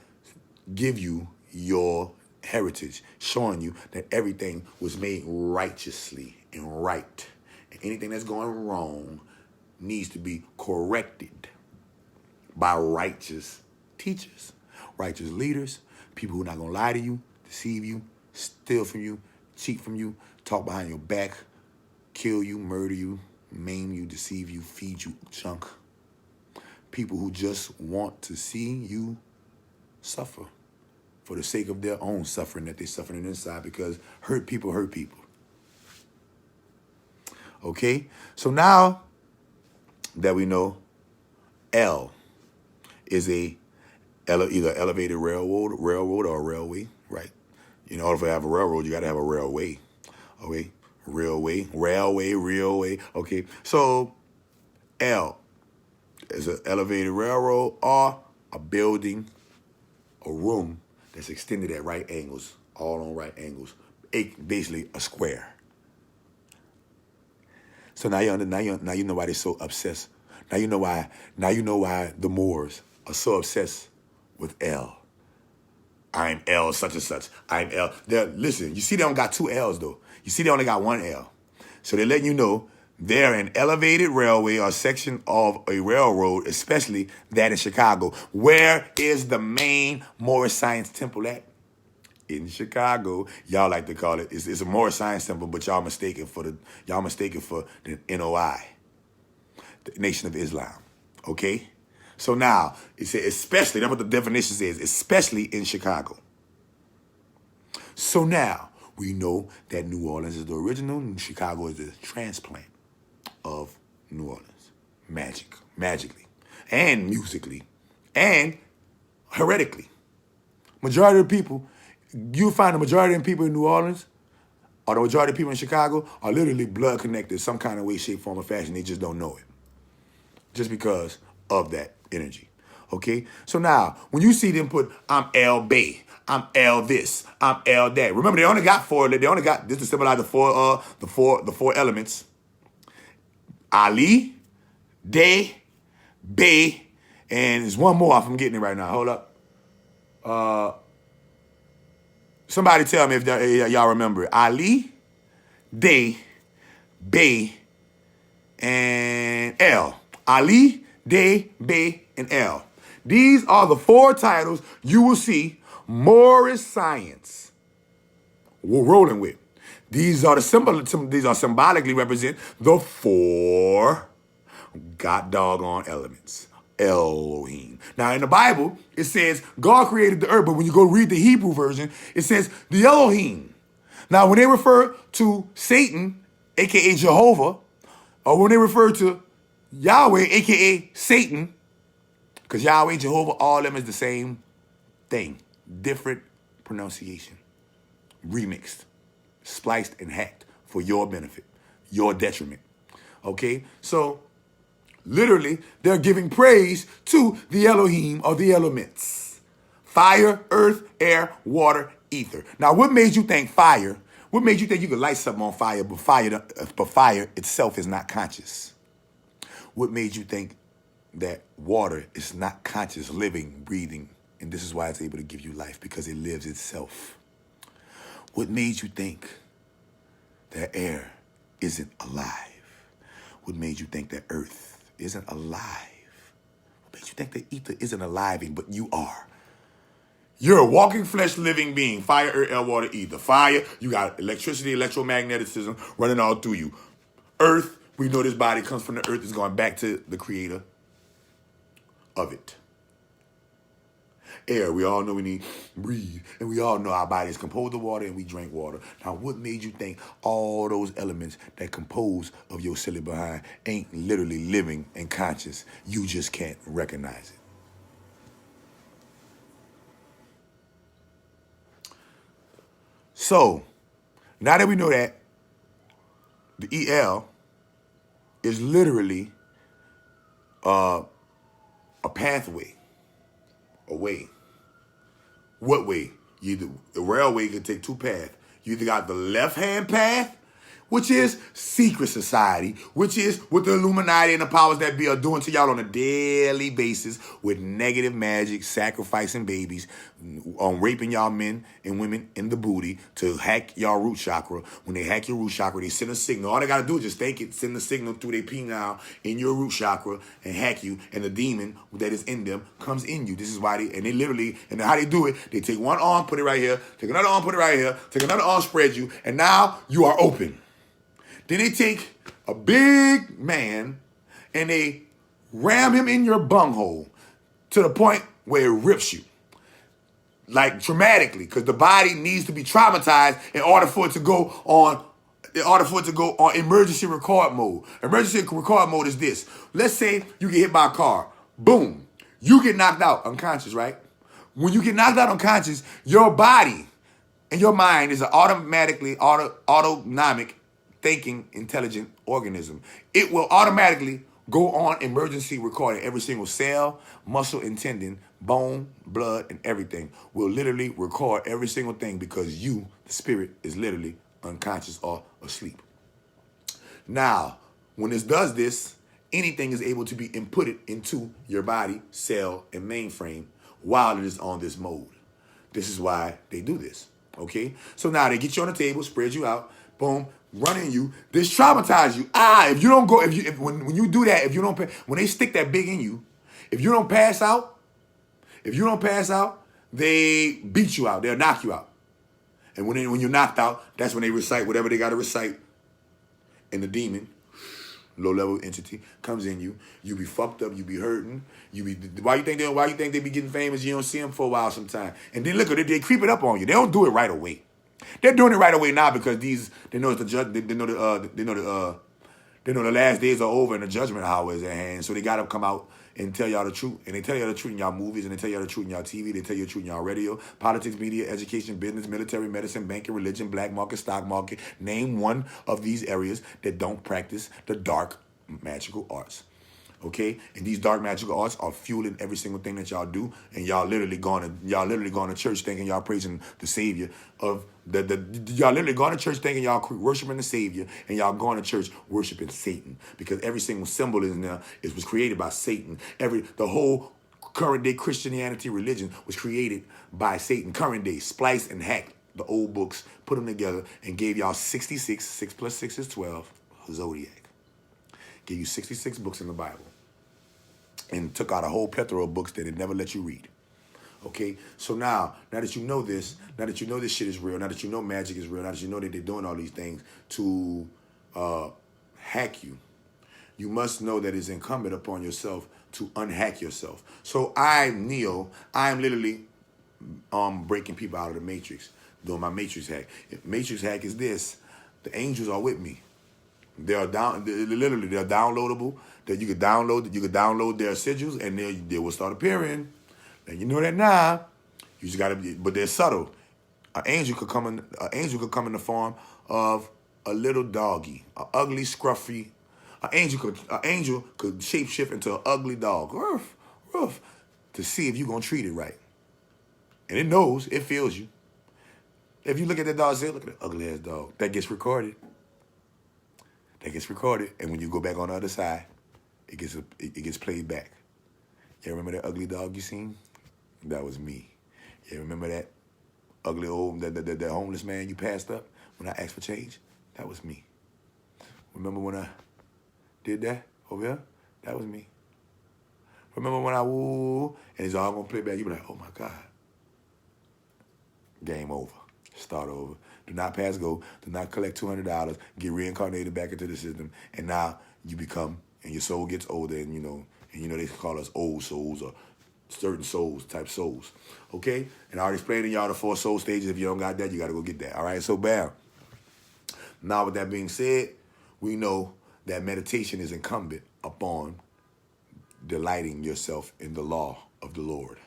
give you your heritage, showing you that everything was made righteously and right. And anything that's going wrong needs to be corrected by righteous teachers, righteous leaders, people who are not going to lie to you, deceive you, steal from you, cheat from you, talk behind your back, kill you, murder you, maim you, deceive you, feed you junk. People who just want to see you suffer for the sake of their own suffering that they're suffering inside, because hurt people hurt people. Okay? So now that we know L is either elevated railroad or a railway, right? In order to have a railroad, you got to have a railway. Okay? Railway. Okay? So L is an elevated railroad or a building, a room that's extended at right angles, all on right angles, basically a square. So now you know why they're so obsessed. Now you know why the Moors are so obsessed with L. I'm L such and such. I'm L. Listen, you see they don't got two L's though. You see they only got one L. So they're letting you know they're an elevated railway or section of a railroad, especially that in Chicago. Where is the main Moorish Science Temple at? In Chicago. Y'all like to call it, it's a Moorish Science Temple, but y'all mistaken for the NOI, the Nation of Islam. Okay? So now, it says especially, that's what the definition says, especially in Chicago. So now, we know that New Orleans is the original and Chicago is the transplant of New Orleans. Magically, and musically, and heretically. Majority of the people, you'll find the majority of the people in New Orleans or the majority of people in Chicago are literally blood connected some kind of way, shape, form, or fashion. They just don't know it. Just because of that energy. Okay? So now, when you see them put, I'm L Bay, I'm L this, I'm L that. Remember, they only got four. They only got, this to symbolize the four elements. Ali, Day, Bay, and there's one more if I'm getting it right now. Hold up. Somebody tell me if y'all remember it. Ali, Day, Bay, and L. Ali, Day, Bay, and L. These are the four titles you will see Moorish science we're rolling with. These are symbolically represent the four god doggone elements. Elohim. Now in the Bible, it says God created the earth, but when you go read the Hebrew version, it says the Elohim. Now when they refer to Satan, aka Jehovah, or when they refer to Yahweh, aka Satan, because Yahweh, Jehovah, all of them is the same thing. Different pronunciation. Remixed. Spliced and hacked for your benefit. Your detriment. Okay? So, literally, they're giving praise to the Elohim or the elements. Fire, earth, air, water, ether. Now, what made you think fire? What made you think you could light something on fire, but fire itself is not conscious? What made you think that water is not conscious, living, breathing, and this is why it's able to give you life, because it lives itself? What made you think that air isn't alive? What made you think that earth isn't alive? What made you think that ether isn't alive, but you are? You're a walking flesh living being. Fire, earth, air, water, ether. Fire, you got electricity, electromagnetism running all through you. Earth, we know this body comes from the earth, is going back to the creator of it. Air, we all know we need to breathe, and we all know our body is composed of water and we drink water. Now, what made you think all those elements that compose of your silly behind ain't literally living and conscious? You just can't recognize it. So, now that we know that, the EL is literally a pathway, a way. What way? The railway can take two paths. You either got the left-hand path, which is secret society, which is what the Illuminati and the powers that be are doing to y'all on a daily basis with negative magic, sacrificing babies, raping y'all men and women in the booty to hack y'all root chakra. When they hack your root chakra, they send a signal. All they got to do is just think it, send the signal through their penile in your root chakra and hack you, and the demon that is in them comes in you. This is why and they literally, and how they do it, they take one arm, put it right here, take another arm, put it right here, take another arm, spread you, and now you are open. Then they take a big man and they ram him in your bunghole to the point where it rips you. Like traumatically, because the body needs to be traumatized in order for it to go on emergency record mode. Emergency record mode is this. Let's say you get hit by a car. Boom. You get knocked out unconscious, right? When you get knocked out unconscious, your body and your mind is an autonomic thinking, intelligent organism. It will automatically go on emergency recording. Every single cell, muscle, and tendon, bone, blood, and everything will literally record every single thing because you, the spirit, is literally unconscious or asleep. Now, when this does this, anything is able to be inputted into your body, cell, and mainframe while it is on this mode. This is why they do this, okay? So now they get you on the table, spread you out, boom, running you. This traumatize you. If you don't go, when you do that, if you don't, when they stick that big in you, if you don't pass out, they beat you out. They'll knock you out. And when you're knocked out, that's when they recite whatever they got to recite. And the demon, low-level entity, comes in you. You be fucked up. You be hurting. Why you think they be getting famous? You don't see them for a while sometimes. And then look, they creep it up on you. They don't do it right away. They're doing it right away now because they know the judge. They know the last days are over and the judgment hour is at hand. So they gotta come out and tell y'all the truth. And they tell y'all the truth in y'all movies, and they tell y'all the truth in y'all TV. They tell you the truth in y'all radio, politics, media, education, business, military, medicine, banking, religion, black market, stock market. Name one of these areas that don't practice the dark magical arts. Okay, and these dark magical arts are fueling every single thing that y'all do, and y'all literally going to church thinking y'all praising the Savior of y'all literally going to church thinking y'all worshiping the Savior, and y'all going to church worshiping Satan, because every single symbol in there was created by Satan. The whole current day Christianity religion was created by Satan. Current day spliced and hacked the old books, put them together, and gave y'all 66. 6 plus 6 is 12. Zodiac. Gave you 66 books in the Bible. And took out a whole plethora of books that it never let you read. Okay? So now that you know this, now that you know this shit is real, now that you know magic is real, now that you know that they're doing all these things to hack you, you must know that it's incumbent upon yourself to unhack yourself. So I'm Neo. I'm literally breaking people out of the matrix, doing my matrix hack. Matrix hack is this. The angels are with me. They're downloadable. That you could download their sigils, and they will start appearing. And you know that now. You just gotta be, but they're subtle. An angel could come in the form of a little doggy, an ugly, scruffy. An angel could shapeshift into an ugly dog, ruff, ruff, to see if you're gonna treat it right. And it knows, it feels you. If you look at that dog and say, look at that ugly ass dog, that gets recorded. And when you go back on the other side, it gets played back. You remember that ugly dog you seen? That was me. You remember that ugly old, that homeless man you passed up when I asked for change? That was me. Remember when I did that over here? That was me. Remember when I woo, and it's all gonna play back? You be like, oh my God. Game over. Start over. Do not pass go. Do not collect $200. Get reincarnated back into the system, and now you become, and your soul gets older, and you know they call us old souls or certain type souls. Okay? And I already explained to y'all the 4 soul stages. If you don't got that, you got to go get that. All right? So bam. Now with that being said, we know that meditation is incumbent upon delighting yourself in the law of the Lord.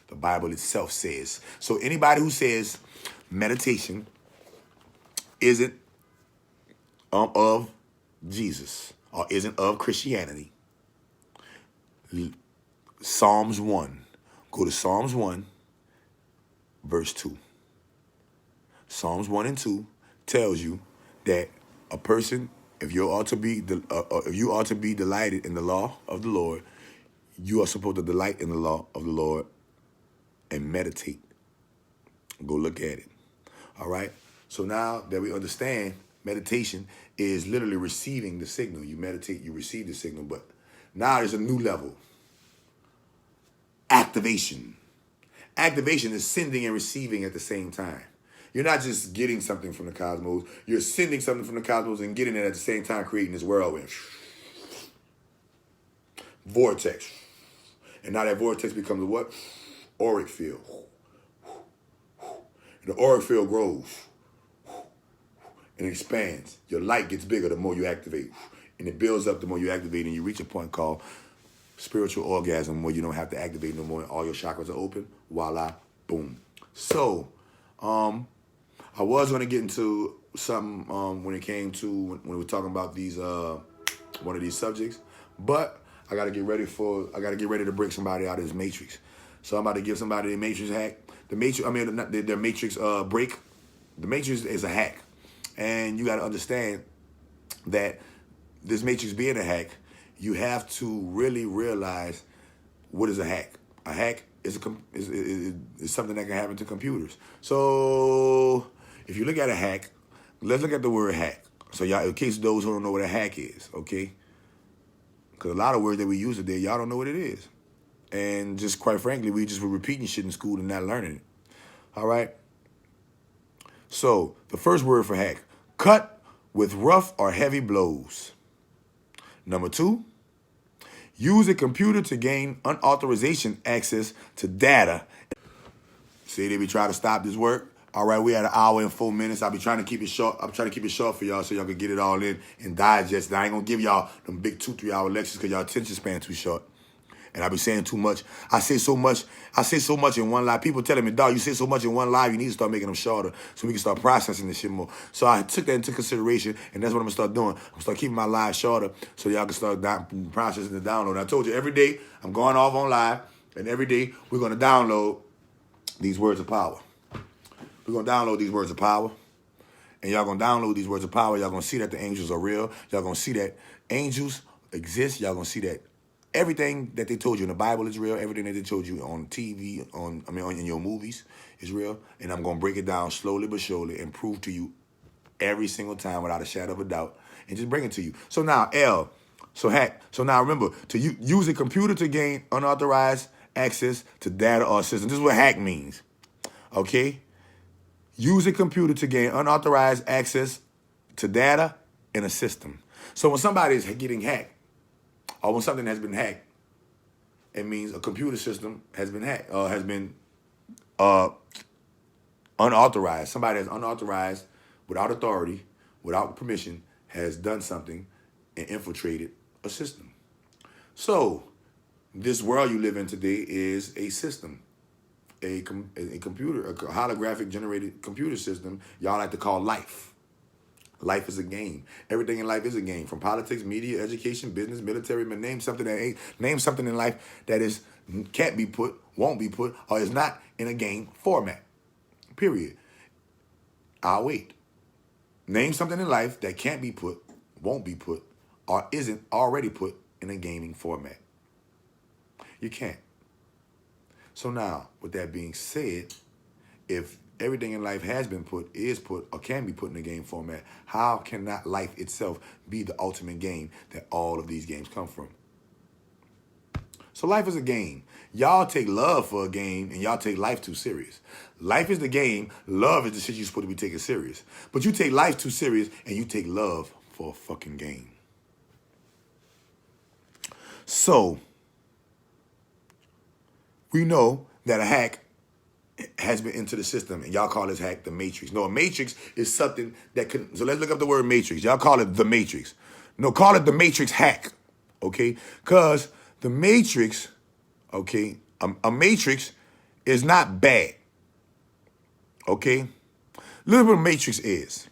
The Bible itself says. So anybody who says meditation isn't of Jesus or isn't of Christianity, Psalms 1. Go to Psalms 1, verse 2. Psalms 1 and 2 tells you that a person, if you are to be delighted in the law of the Lord, you are supposed to delight in the law of the Lord and meditate. Go look at it. All right? So now that we understand, meditation is literally receiving the signal. You meditate, you receive the signal, but now there's a new level. Activation. Activation is sending and receiving at the same time. You're not just getting something from the cosmos. You're sending something from the cosmos and getting it at the same time, creating this whirlwind. Vortex. And now that vortex becomes a what? Auric field. And the auric field grows and expands. Your light gets bigger the more you activate. And it builds up the more you activate, and you reach a point called spiritual orgasm where you don't have to activate no more. All your chakras are open. Voila. Boom. So, I was going to get into something when it came to when we were talking about these one of these subjects, But I gotta get ready to break somebody out of this matrix. So I'm about to give somebody the matrix hack. Their matrix break. The matrix is a hack. And you gotta understand that this matrix being a hack, you have to really realize what is a hack. A hack is something that can happen to computers. So if you look at a hack, let's look at the word hack. So y'all, in case those who don't know what a hack is, okay? Because a lot of words that we use today, y'all don't know what it is. And just quite frankly, we just were repeating shit in school and not learning it. All right? So the first word for hack, cut with rough or heavy blows. Number 2, use a computer to gain unauthorized access to data. See, they be trying to stop this work. All right, we had an hour and 4 minutes. I'll be trying to keep it short. I'm trying to keep it short for y'all so y'all can get it all in and digest it. I ain't gonna give y'all them big 2-3 hour lectures because y'all attention span too short. And I be saying too much. I say so much in one live. People telling me, dog, you say so much in one live, you need to start making them shorter so we can start processing this shit more. So I took that into consideration, and that's what I'm gonna start doing. I'm gonna start keeping my live shorter so y'all can start processing the download. I told you every day I'm going off on live, and every day we're gonna download these words of power. We're going to download these words of power. And y'all going to download these words of power. Y'all going to see that the angels are real. Y'all going to see that angels exist. Y'all going to see that everything that they told you in the Bible is real. Everything that they told you on TV, in your movies is real. And I'm going to break it down slowly but surely and prove to you every single time without a shadow of a doubt. And just bring it to you. So now, hack. So now remember, to use a computer to gain unauthorized access to data or systems. This is what hack means. Okay? Use a computer to gain unauthorized access to data in a system. So when somebody is getting hacked, or when something has been hacked, it means a computer system has been hacked, has been unauthorized. Somebody has unauthorized, without authority, without permission, has done something and infiltrated a system. So this world you live in today is a system. A computer, a holographic generated computer system y'all like to call life. Life is a game. Everything in life is a game. From politics, media, education, business, military. But name something in life that can't be put, won't be put, or is not in a game format. Period. I'll wait. Name something in life that can't be put, won't be put, or isn't already put in a gaming format. You can't. So now, with that being said, if everything in life has been put, is put, or can be put in a game format, how can not life itself be the ultimate game that all of these games come from? So life is a game. Y'all take love for a game, and y'all take life too serious. Life is the game. Love is the shit you're supposed to be taking serious. But you take life too serious, and you take love for a fucking game. So we know that a hack has been into the system, and y'all call this hack the matrix. No, a matrix is something that can, so let's look up the word matrix. Y'all call it the matrix. No, call it the matrix hack, okay? Because the matrix, okay, a matrix is not bad, okay? Look at what a matrix is.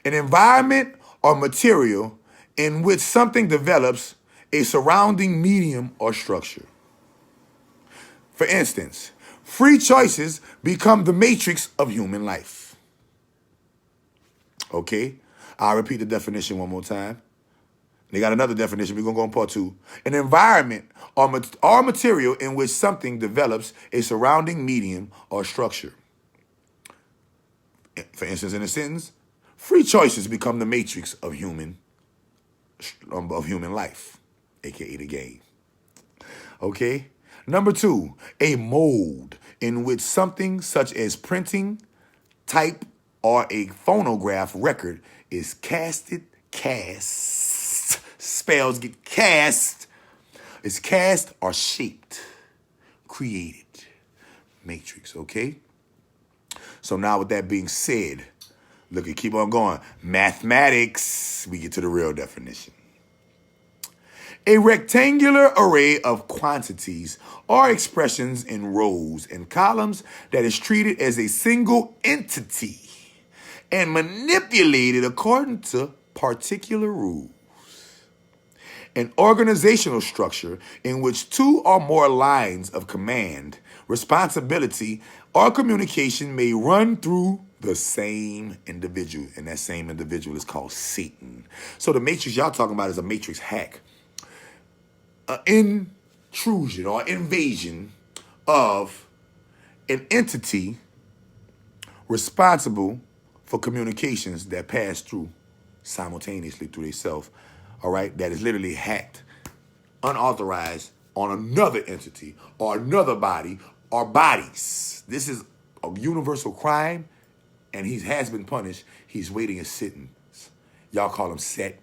An environment or material in which something develops a surrounding medium or structure. For instance, free choices become the matrix of human life. Okay? I'll repeat the definition one more time. They got another definition. We're going to go on part 2. An environment or material in which something develops a surrounding medium or structure. For instance, in a sentence, free choices become the matrix of human life, aka the game. Okay? Number 2, a mold in which something such as printing, type, or a phonograph record is spells get cast, is cast or shaped, created. Matrix, okay? So now with that being said, look, keep on going. Mathematics, we get to the real definition. A rectangular array of quantities or expressions in rows and columns that is treated as a single entity and manipulated according to particular rules. An organizational structure in which two or more lines of command, responsibility, or communication may run through the same individual. And that same individual is called Satan. So the matrix y'all talking about is a matrix hack. An intrusion or invasion of an entity responsible for communications that pass through simultaneously through themselves, all right, that is literally hacked, unauthorized on another entity or another body or bodies. This is a universal crime, and he has been punished. He's waiting his sentence. Y'all call him Set,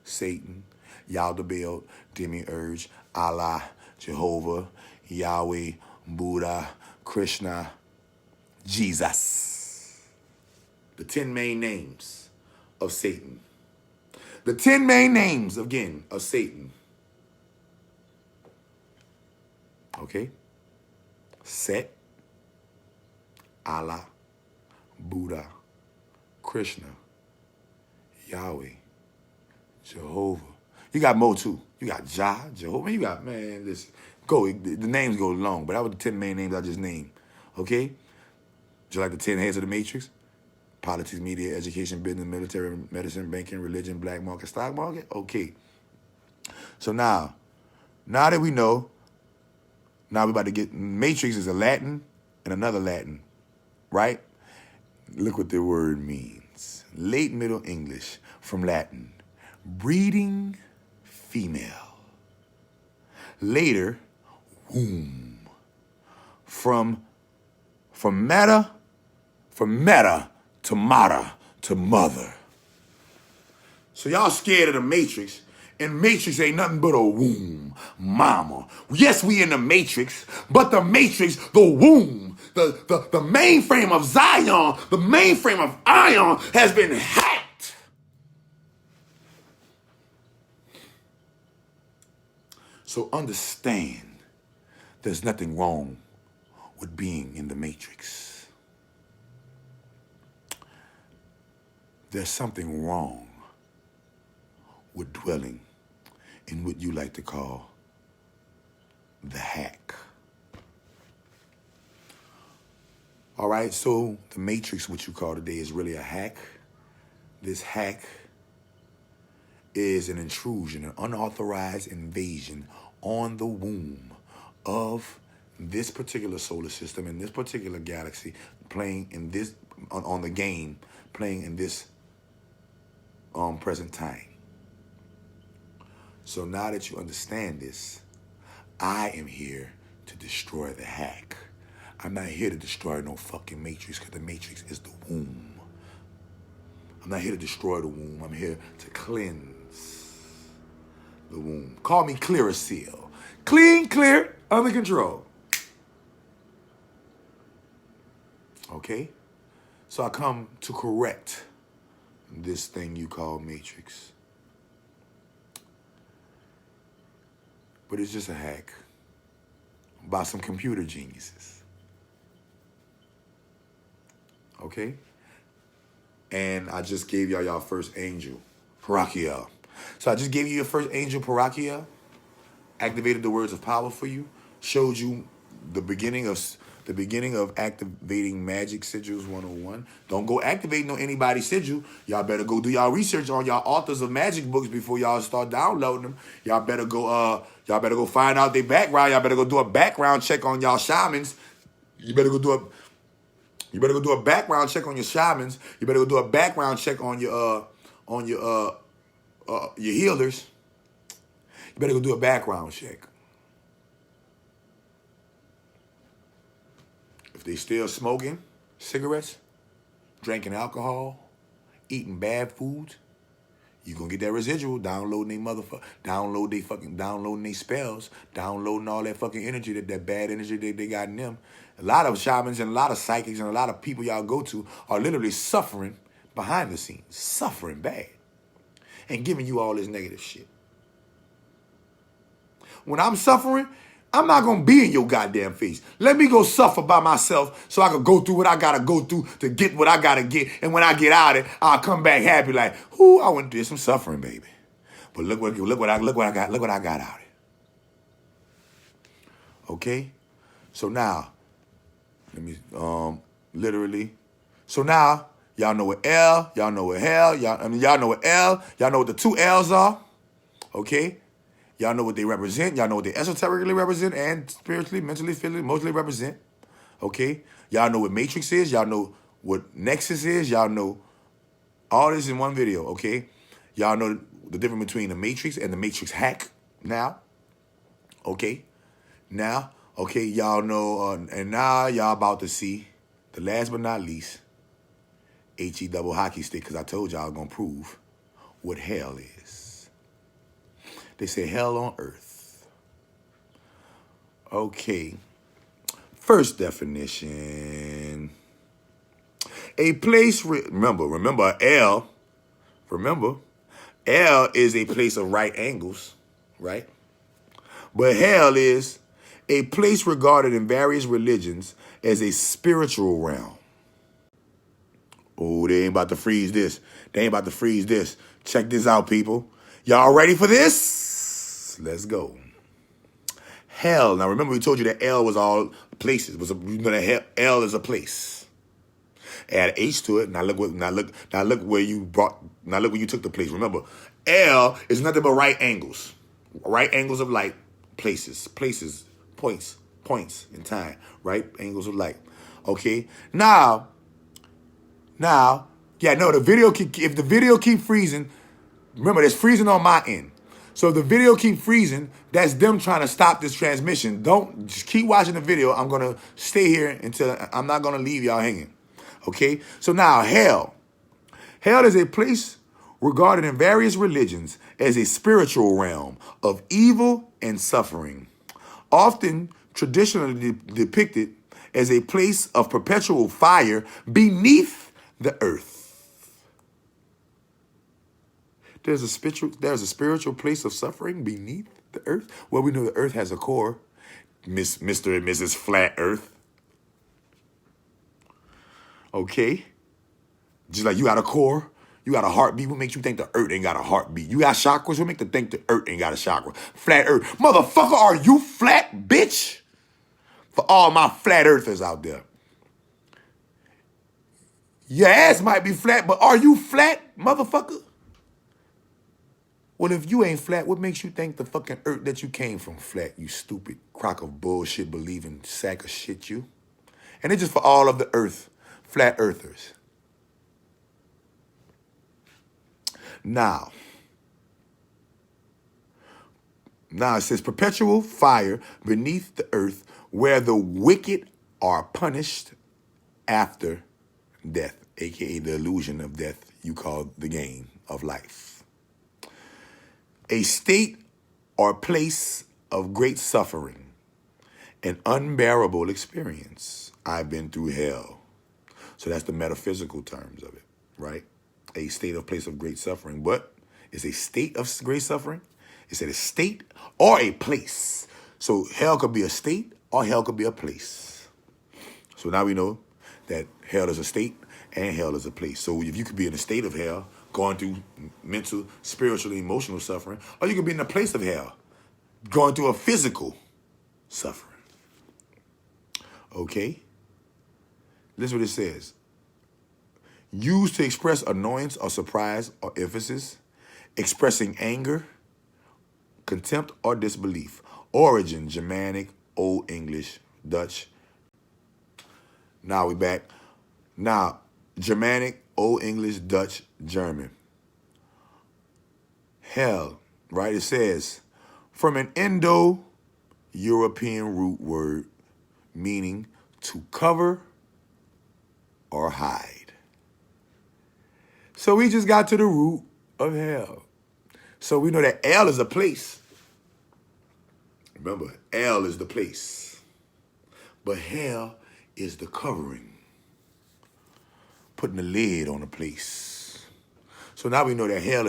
Satan, Yaldabaoth, Demiurge, Allah, Jehovah, Yahweh, Buddha, Krishna, Jesus. The 10 main names of Satan. The 10 main names, again, of Satan. Okay? Set, Allah, Buddha, Krishna, Yahweh, Jehovah. You got more too. You got Jah, Jehovah. You got, man, listen. Go. The names go long, but that was the 10 main names I just named. Okay? Just like the 10 heads of the matrix. Politics, media, education, business, military, medicine, banking, religion, black market, stock market. Okay. So now that we know, now we're about to get, matrix is a Latin and another Latin, right? Look what the word means. Late Middle English from Latin. Breeding female. Later, womb. From meta to mata to mother. So y'all scared of the matrix, and matrix ain't nothing but a womb, mama. Yes, we in the matrix, but the matrix, the womb, the mainframe of Zion, the mainframe of Ion has been hacked. So understand, there's nothing wrong with being in the matrix. There's something wrong with dwelling in what you like to call the hack. All right, so the matrix, what you call today, is really a hack. This hack is an intrusion, an unauthorized invasion on the womb of this particular solar system, in this particular galaxy, playing in this, on the game, playing in this present time. So now that you understand this, I am here to destroy the hack. I'm not here to destroy no fucking matrix, because the matrix is the womb. I'm not here to destroy the womb. I'm here to cleanse the womb. Call me Clearasil. Clean, clear, under control. Okay? So I come to correct this thing you call matrix. But it's just a hack by some computer geniuses. Okay? And I just gave y'all first angel, Parakia. So I just gave you your first angel, Parakia, activated the words of power for you, showed you the beginning of activating magic sigils 101. Don't go activating on anybody's sigil. Y'all better go do y'all research on y'all authors of magic books before y'all start downloading them. Y'all better go find out their background. Y'all better go do a background check on y'all shamans. You better go do a background check on your shamans. You better go do a background check on your healers. You better go do a background check. If they still smoking cigarettes, drinking alcohol, eating bad foods, you gonna get that residual, downloading their spells, downloading all that fucking energy, that bad energy they got in them. A lot of shamans and a lot of psychics and a lot of people y'all go to are literally suffering behind the scenes, suffering bad, and giving you all this negative shit. When I'm suffering, I'm not going to be in your goddamn face. Let me go suffer by myself so I can go through what I got to go through to get what I got to get. And when I get out of it, I'll come back happy like, ooh, I went through some suffering, baby. But look what I got out of it. Okay? So now, let me literally. So now, y'all know what L, y'all know what hell, y'all know what L, y'all know what the two L's are. Okay? Y'all know what they represent. Y'all know what they esoterically represent and spiritually, mentally, physically, emotionally represent. Okay? Y'all know what matrix is. Y'all know what nexus is. Y'all know all this in one video, okay? Y'all know the difference between the matrix and the matrix hack now. Okay? Now, okay, y'all know, and now y'all about to see the last but not least, HE double hockey stick, because I told y'all I was going to prove what hell is. They say hell on earth. Okay. First definition. A place, remember L is a place of right angles, right? But hell is a place regarded in various religions as a spiritual realm. Oh, they ain't about to freeze this. Check this out, people. Y'all ready for this? Let's go. Hell. Now remember we told you that L was all places. L is a place. Add H to it. Now look where you took the place. Remember, L is nothing but right angles. Right angles of light, places, points in time. Right angles of light. Okay? Now, the video if the video keep freezing, remember there's freezing on my end. So if the video keep freezing, that's them trying to stop this transmission. Just keep watching the video. I'm going to stay here until I'm not going to leave y'all hanging. Okay? So now, hell. Hell is a place regarded in various religions as a spiritual realm of evil and suffering, often traditionally depicted as a place of perpetual fire beneath the earth. There's a spiritual place of suffering beneath the earth. Well, we know the earth has a core, Mr. and Mrs. Flat Earth. Okay? Just like you got a core, you got a heartbeat. What makes you think the earth ain't got a heartbeat? You got chakras. What makes you think the earth ain't got a chakra? Flat earth. Motherfucker, are you flat, bitch? For all my flat earthers out there. Your ass might be flat, but are you flat, motherfucker? Well, if you ain't flat, what makes you think the fucking earth that you came from flat, you stupid crock of bullshit believing sack of shit you? And it's just for all of the earth, flat earthers. Now it says perpetual fire beneath the earth where the wicked are punished after death, aka the illusion of death you call the game of life. A state or place of great suffering, an unbearable experience. I've been through hell. So that's the metaphysical terms of it, right? A state or place of great suffering. But it's a state of great suffering. It's a state or a place. So hell could be a state or hell could be a place. So now we know that hell is a state and hell is a place. So if you could be in a state of hell, going through mental, spiritual, emotional suffering, or you could be in a place of hell, going through a physical suffering. Okay? This is what it says. Used to express annoyance or surprise or emphasis, expressing anger, contempt, or disbelief. Origin, Germanic, Old English, Dutch. Now we back. Now, Germanic, Old English, Dutch, German. Hell, right? It says, from an Indo-European root word meaning to cover or hide. So we just got to the root of hell. So we know that L is a place. Remember, L is the place. But hell is the covering. Putting the lid on the place. So now we know that hell.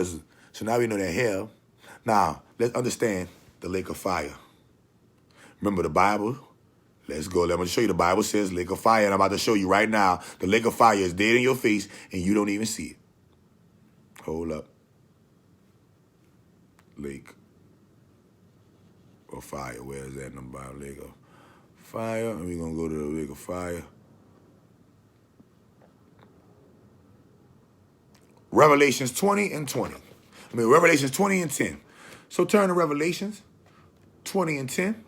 Now, let's understand the lake of fire. Remember the Bible? Let's go. Let me show you. The Bible says lake of fire. And I'm about to show you right now. The lake of fire is dead in your face and you don't even see it. Hold up. lake of fire. Where is that in the Bible? Lake of fire. And we're going to go to the lake of fire. Revelations 20 and 20. Revelations 20 and 10. So turn to Revelations 20 and 10.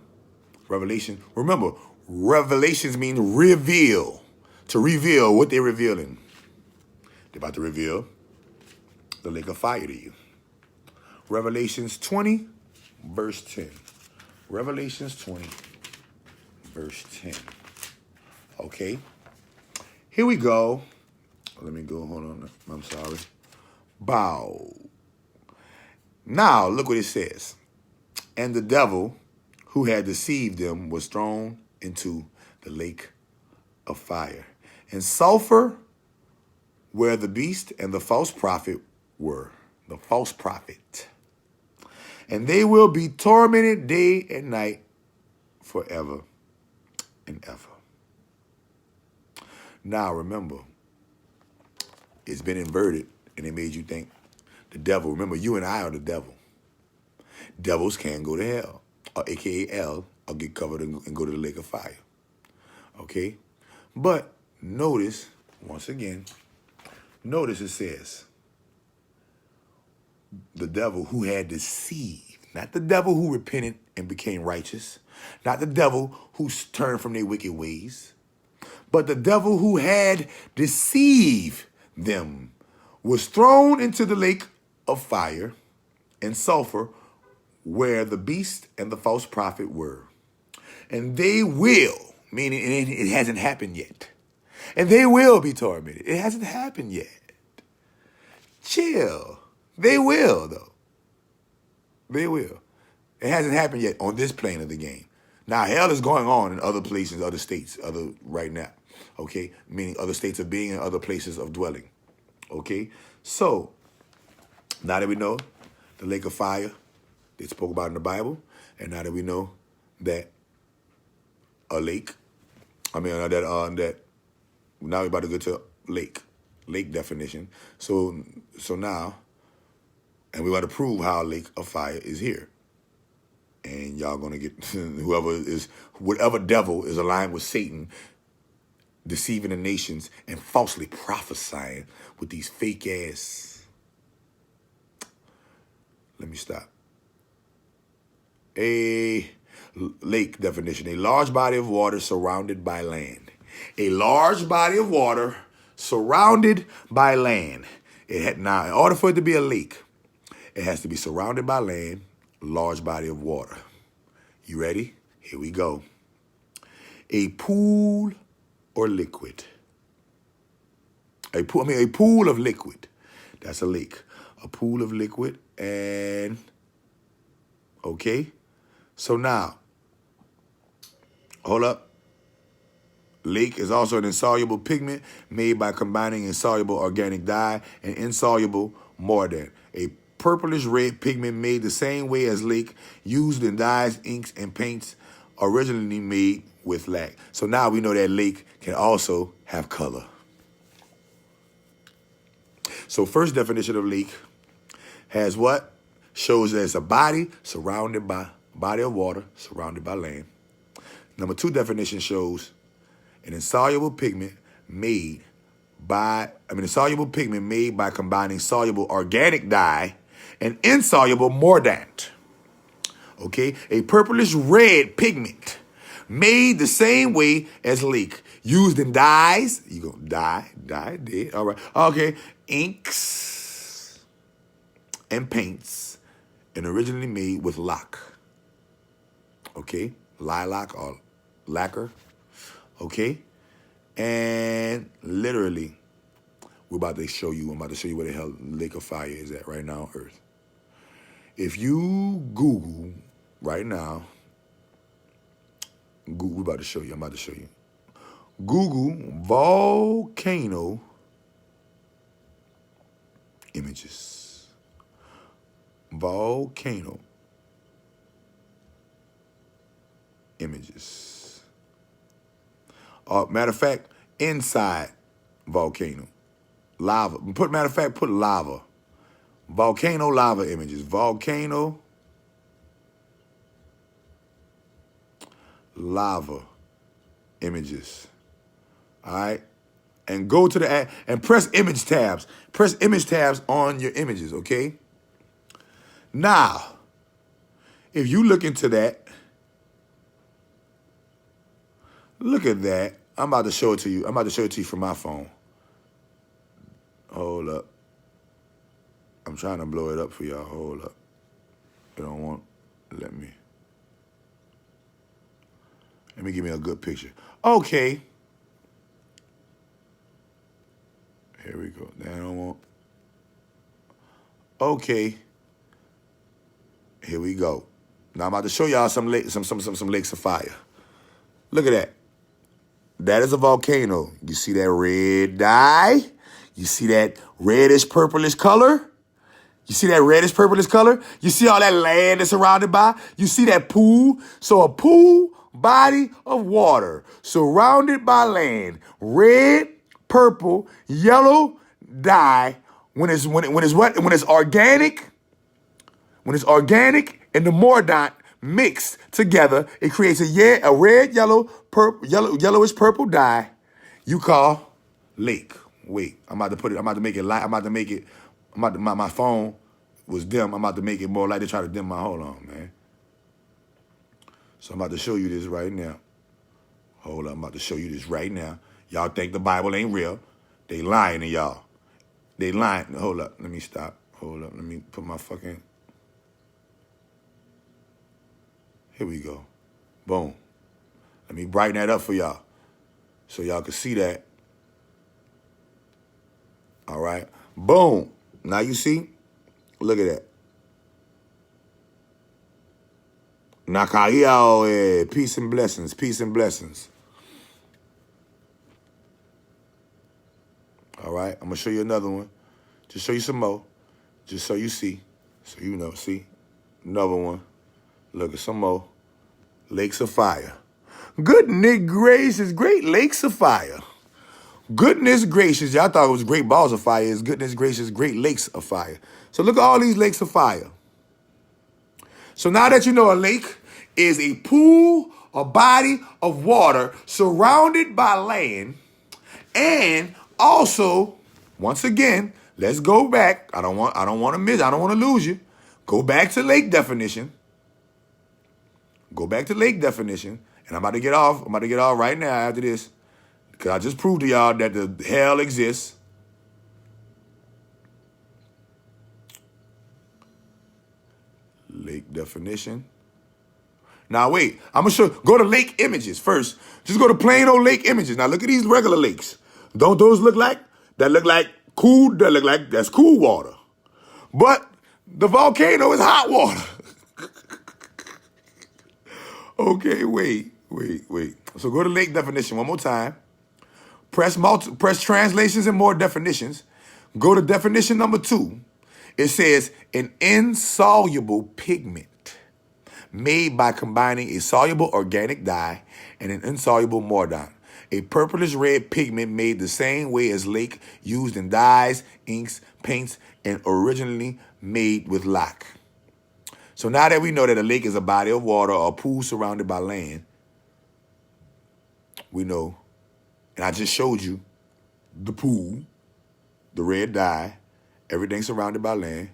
Revelation. Remember, revelations mean reveal. To reveal what they're revealing. They're about to reveal the lake of fire to you. Revelations 20, verse 10. Revelations 20, verse 10. Okay. Here we go. Let me go. Hold on. I'm sorry. Bow. Now, look what it says. And the devil who had deceived them was thrown into the lake of fire and sulfur, where the beast and the false prophet were. The false prophet. And they will be tormented day and night forever and ever. Now remember, it's been inverted and it made you think the devil. Remember, you and I are the devil. Devils can go to hell, or aka hell, or get covered and go to the lake of fire. Okay? But notice, once again, notice it says, the devil who had deceived, not the devil who repented and became righteous, not the devil who turned from their wicked ways, but the devil who had deceived them was thrown into the lake of fire and sulfur, where the beast and the false prophet were. And they will, meaning it hasn't happened yet, and they will be tormented. It hasn't happened yet. Chill. They will, though. They will. It hasn't happened yet on this plane of the game. Now, hell is going on in other places, other states, right now. Okay? Meaning other states of being and other places of dwelling. Okay? So, now that we know the lake of fire they spoke about in the Bible, and now that we know that a lake, now we're about to go to lake definition. So now, and we want to prove how a lake of fire is here. And y'all gonna get whatever devil is aligned with Satan, deceiving the nations and falsely prophesying with these fake ass. Let me stop. A lake definition: a large body of water surrounded by land. A large body of water surrounded by land. Now, in order for it to be a lake, it has to be surrounded by land, large body of water. You ready? Here we go. A pool or liquid. A pool of liquid. That's a lake. A pool of liquid. And, okay. So now, hold up. Lake is also an insoluble pigment made by combining insoluble organic dye and insoluble mordant. A purplish red pigment made the same way as lake, used in dyes, inks, and paints, originally made with lac. So now we know that lake can also have color. So first definition of lake has what? Shows that it's a body of water surrounded by land. Number two definition shows an insoluble pigment made by combining soluble organic dye and insoluble mordant. Okay? A purplish red pigment made the same way as lake, used in dyes. You go dye, did. All right. Okay. Inks and paints, and originally made with lac. Okay? Lilac or lacquer. Okay? And literally, I'm about to show you where the hell lake of fire is at right now on Earth. If you Google right now, I'm about to show you. Google volcano images. Volcano images. Matter of fact, inside volcano. Lava. Put lava. Volcano lava images. Volcano lava images. All right? And go to the and press image tabs. Press image tabs on your images, okay? Now, if you look into that, look at that. I'm about to show it to you. I'm about to show it to you from my phone. Hold up. I'm trying to blow it up for y'all. Hold up. You don't want, let me give me a good picture. Okay. Here we go. I don't want. Okay. Here we go. Now I'm about to show y'all some lakes of fire. Look at that. That is a volcano. You see that red dye? You see that reddish purplish color? You see that reddish purplish color? You see all that land it's surrounded by? You see that pool? So a pool, body of water, surrounded by land, red, purple, yellow dye. When it's organic, and the mordant mixed together, it creates a red, yellowish purple dye you call lake. Wait, my phone was dim. I'm about to make it more light to try to dim my, hold on, man. So I'm about to show you this right now. Hold on, I'm about to show you this right now. Y'all think the Bible ain't real. They lying to y'all. They lying. Hold up, let me stop. Hold up, let me put my fucking, here we go. Boom. Let me brighten that up for y'all so y'all can see that. All right. Boom. Now you see? Look at that. Nakayao, peace and blessings. Peace and blessings. All right. I'm going to show you another one. Just show you some more. Just so you see. So you know. See? Another one. Look at some more. Lakes of fire. Goodness gracious. Great lakes of fire. Goodness gracious. Y'all thought it was great balls of fire. It's goodness gracious, great lakes of fire. So look at all these lakes of fire. So now that you know a lake is a pool, a body of water surrounded by land, and also, once again, let's go back. I don't want to lose you. Go back to lake definition. Go back to lake definition. And I'm about to get off. I'm about to get off right now after this. Because I just proved to y'all that the hell exists. Lake definition. Now wait, I'm gonna go to lake images first. Just go to plain old lake images. Now look at these regular lakes. Don't those look like cool? That's cool water. But the volcano is hot water. Okay, wait. So go to lake definition one more time. Press translations and more definitions. Go to definition number 2. It says an insoluble pigment made by combining a soluble organic dye and an insoluble mordant. A purplish red pigment made the same way as lake, used in dyes, inks, paints, and originally made with lac. So now that we know that a lake is a body of water or a pool surrounded by land, we know, and I just showed you the pool, the red dye, everything surrounded by land.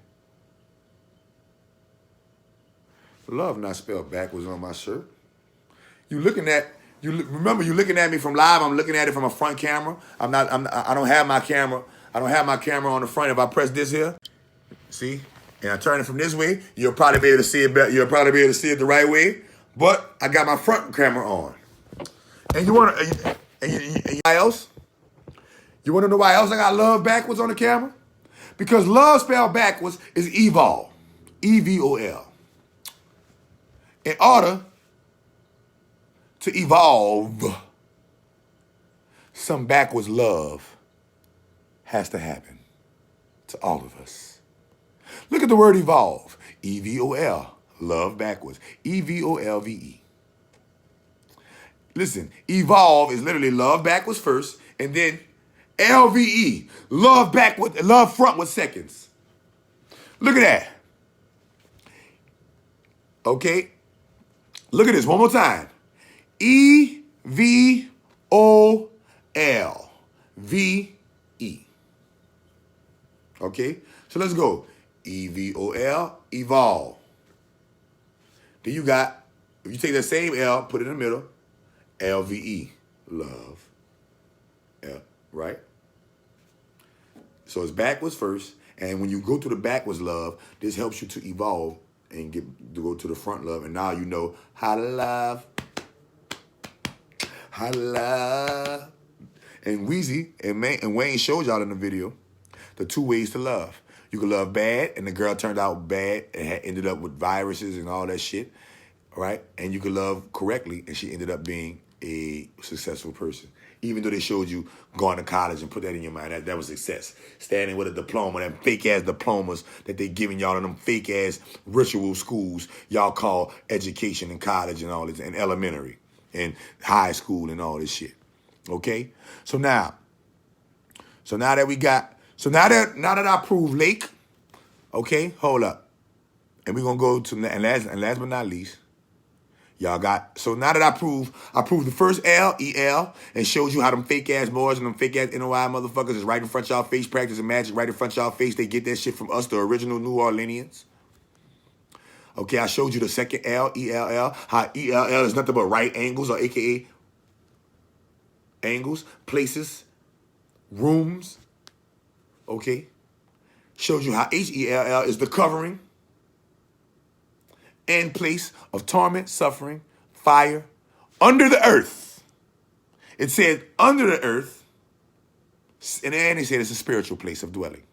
Love not spelled backwards on my shirt. Remember you're looking at me from live. I'm looking at it from a front camera. I don't have my camera. I don't have my camera on the front. If I press this here, see, and I turn it from this way, you'll probably be able to see it better. You'll probably be able to see it the right way. But I got my front camera on. And you want to, why else? You want to know why else I got love backwards on the camera? Because love spelled backwards is evol, E-V-O-L. In order to evolve, some backwards love has to happen to all of us. Look at the word evolve, E-V-O-L, love backwards, E-V-O-L-V-E. Listen, evolve is literally love backwards first, and then L-V-E, love front with seconds. Look at that. Okay? Look at this one more time. EVOL. Okay? So let's go. EVOL, evolve. Then you got, if you take that same L, put it in the middle, LVE, love. L, right? So it's backwards first, and when you go to the backwards love, this helps you to evolve and get to go to the front love, and now you know how to love. How to love. And Weezy and Wayne showed y'all in the video the 2 ways to love. You can love bad, and the girl turned out bad and ended up with viruses and all that shit, right? And you can love correctly, and she ended up being a successful person. Even though they showed you going to college and put that in your mind, that was success. Standing with a diploma, them fake-ass diplomas that they giving y'all in them fake-ass ritual schools y'all call education and college and all this, and elementary and high school and all this shit. Okay? So now that we got, now that I proved Lake, okay, hold up. And we're gonna go to, and last but not least, y'all got, so now that I proved the first L, EL, and showed you how them fake ass boys and them fake ass NOI motherfuckers is right in front of y'all face, practicing magic right in front of y'all face. They get that shit from us, the original New Orleanians. Okay, I showed you the second L, ELL, how ELL is nothing but right angles, or AKA angles, places, rooms. Okay. Showed you how HELL is the covering and place of torment, suffering, fire, under the earth. It said under the earth, and then they said it's a spiritual place of dwelling.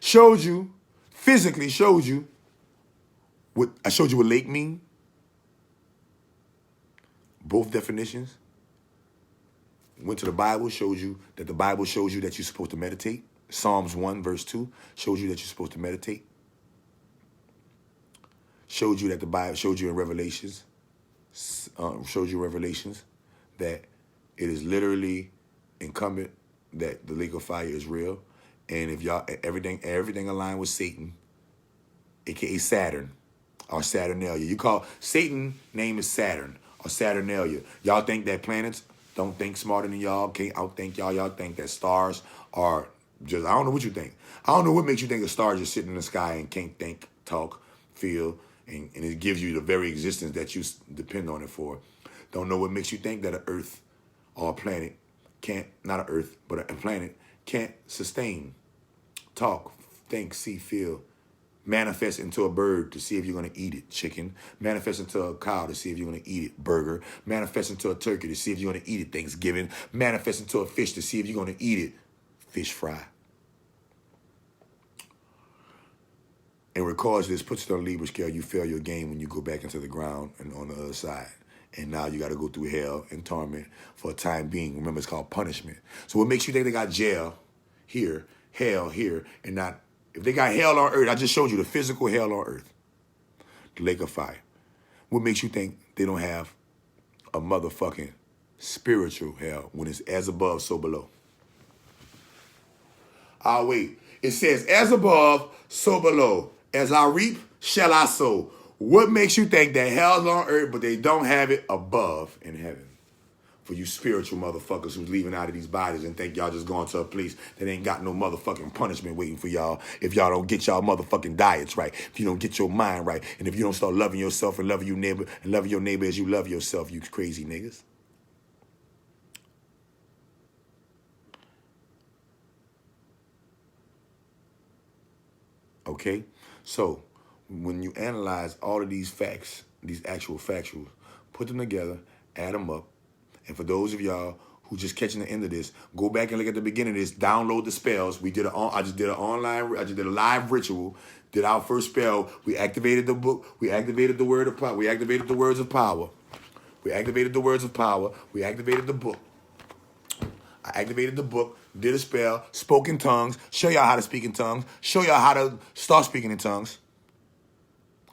Showed you, physically showed you, I showed you what lake mean. Both definitions. Went to the Bible, showed you that the Bible shows you that you're supposed to meditate. Psalms 1 verse 2 shows you that you're supposed to meditate. Showed you that the Bible showed you in Revelations, that it is literally incumbent that the lake of fire is real. And if y'all, everything aligned with Satan, aka Saturn, or Saturnalia. You call Satan name is Saturn or Saturnalia. Y'all think that planets don't think smarter than y'all, can't outthink y'all. Y'all think that stars are just, I don't know what you think. I don't know what makes you think a star just sitting in the sky and can't think, talk, feel, and it gives you the very existence that you depend on it for. Don't know what makes you think that an Earth or a planet can't, not an Earth, but a planet can't sustain, talk, think, see, feel, manifest into a bird to see if you're going to eat it, chicken. Manifest into a cow to see if you're going to eat it, burger. Manifest into a turkey to see if you're going to eat it, Thanksgiving. Manifest into a fish to see if you're going to eat it, fish fry. And records this, puts it on a Libra scale, you fail your game when you go back into the ground and on the other side. And now you got to go through hell and torment for a time being. Remember, it's called punishment. So what makes you think they got jail here, hell here, and not, if they got hell on earth, I just showed you the physical hell on earth, the lake of fire. What makes you think they don't have a motherfucking spiritual hell when it's as above, so below? I'll wait. It says, as above, so below. As I reap, shall I sow. What makes you think that hell's on earth, but they don't have it above in heaven? For you spiritual motherfuckers who's leaving out of these bodies and think y'all just going to a place that ain't got no motherfucking punishment waiting for y'all if y'all don't get y'all motherfucking diets right, if you don't get your mind right, and if you don't start loving yourself and loving your neighbor and loving your neighbor as you love yourself, you crazy niggas. Okay? So, when you analyze all of these facts, these actual factuals, put them together, add them up, and for those of y'all who just catching the end of this, go back and look at the beginning of this, download the spells. I just did a live ritual, did our first spell. We activated the book, we activated the word of power, we activated the words of power. We activated the words of power, we activated the book. I activated the book, did a spell, spoke in tongues, show y'all how to speak in tongues, show y'all how to start speaking in tongues.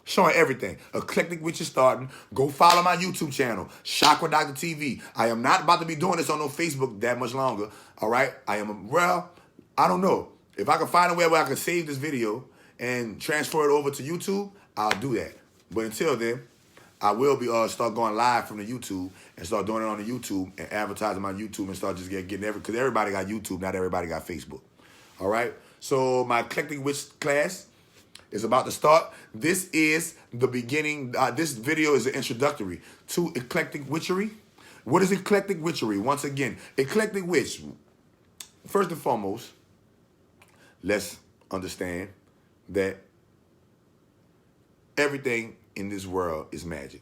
Showing everything. Eclectic Witches starting. Go follow my YouTube channel, Chakra Dr. TV. I am not about to be doing this on no Facebook that much longer. All right? I don't know. If I can find a way where I can save this video and transfer it over to YouTube, I'll do that. But until then, I will be start going live from the YouTube and start doing it on the YouTube and advertising my YouTube and start just getting because everybody got YouTube, not everybody got Facebook. All right. So my Eclectic Witch class is about to start. This is the beginning. This video is an introductory to Eclectic Witchery. What is Eclectic Witchery? Once again, Eclectic Witch. First and foremost, let's understand that everything in this world is magic,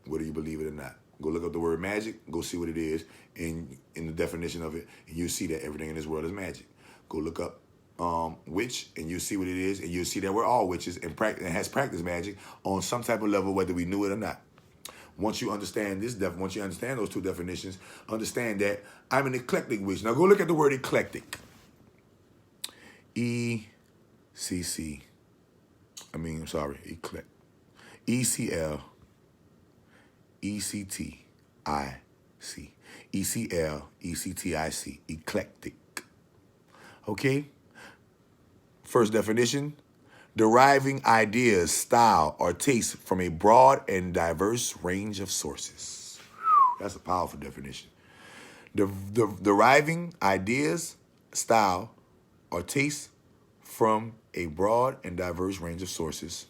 whether you believe it or not. Go look up the word magic, go see what it is in the definition of it, and you see that everything in this world is magic. Go look up witch, and you see what it is, and you'll see that we're all witches and has practiced magic on some type of level, whether we knew it or not. Once you understand once you understand those two definitions, understand that I'm an eclectic witch. Now go look at the word eclectic. E-C-C. Eclectic. E-C-L-E-C-T-I-C. E-C-L-E-C-T-I-C. Eclectic. Okay? First definition, deriving ideas, style, or taste from a broad and diverse range of sources. That's a powerful definition. Deriving ideas, style, or taste from a broad and diverse range of sources.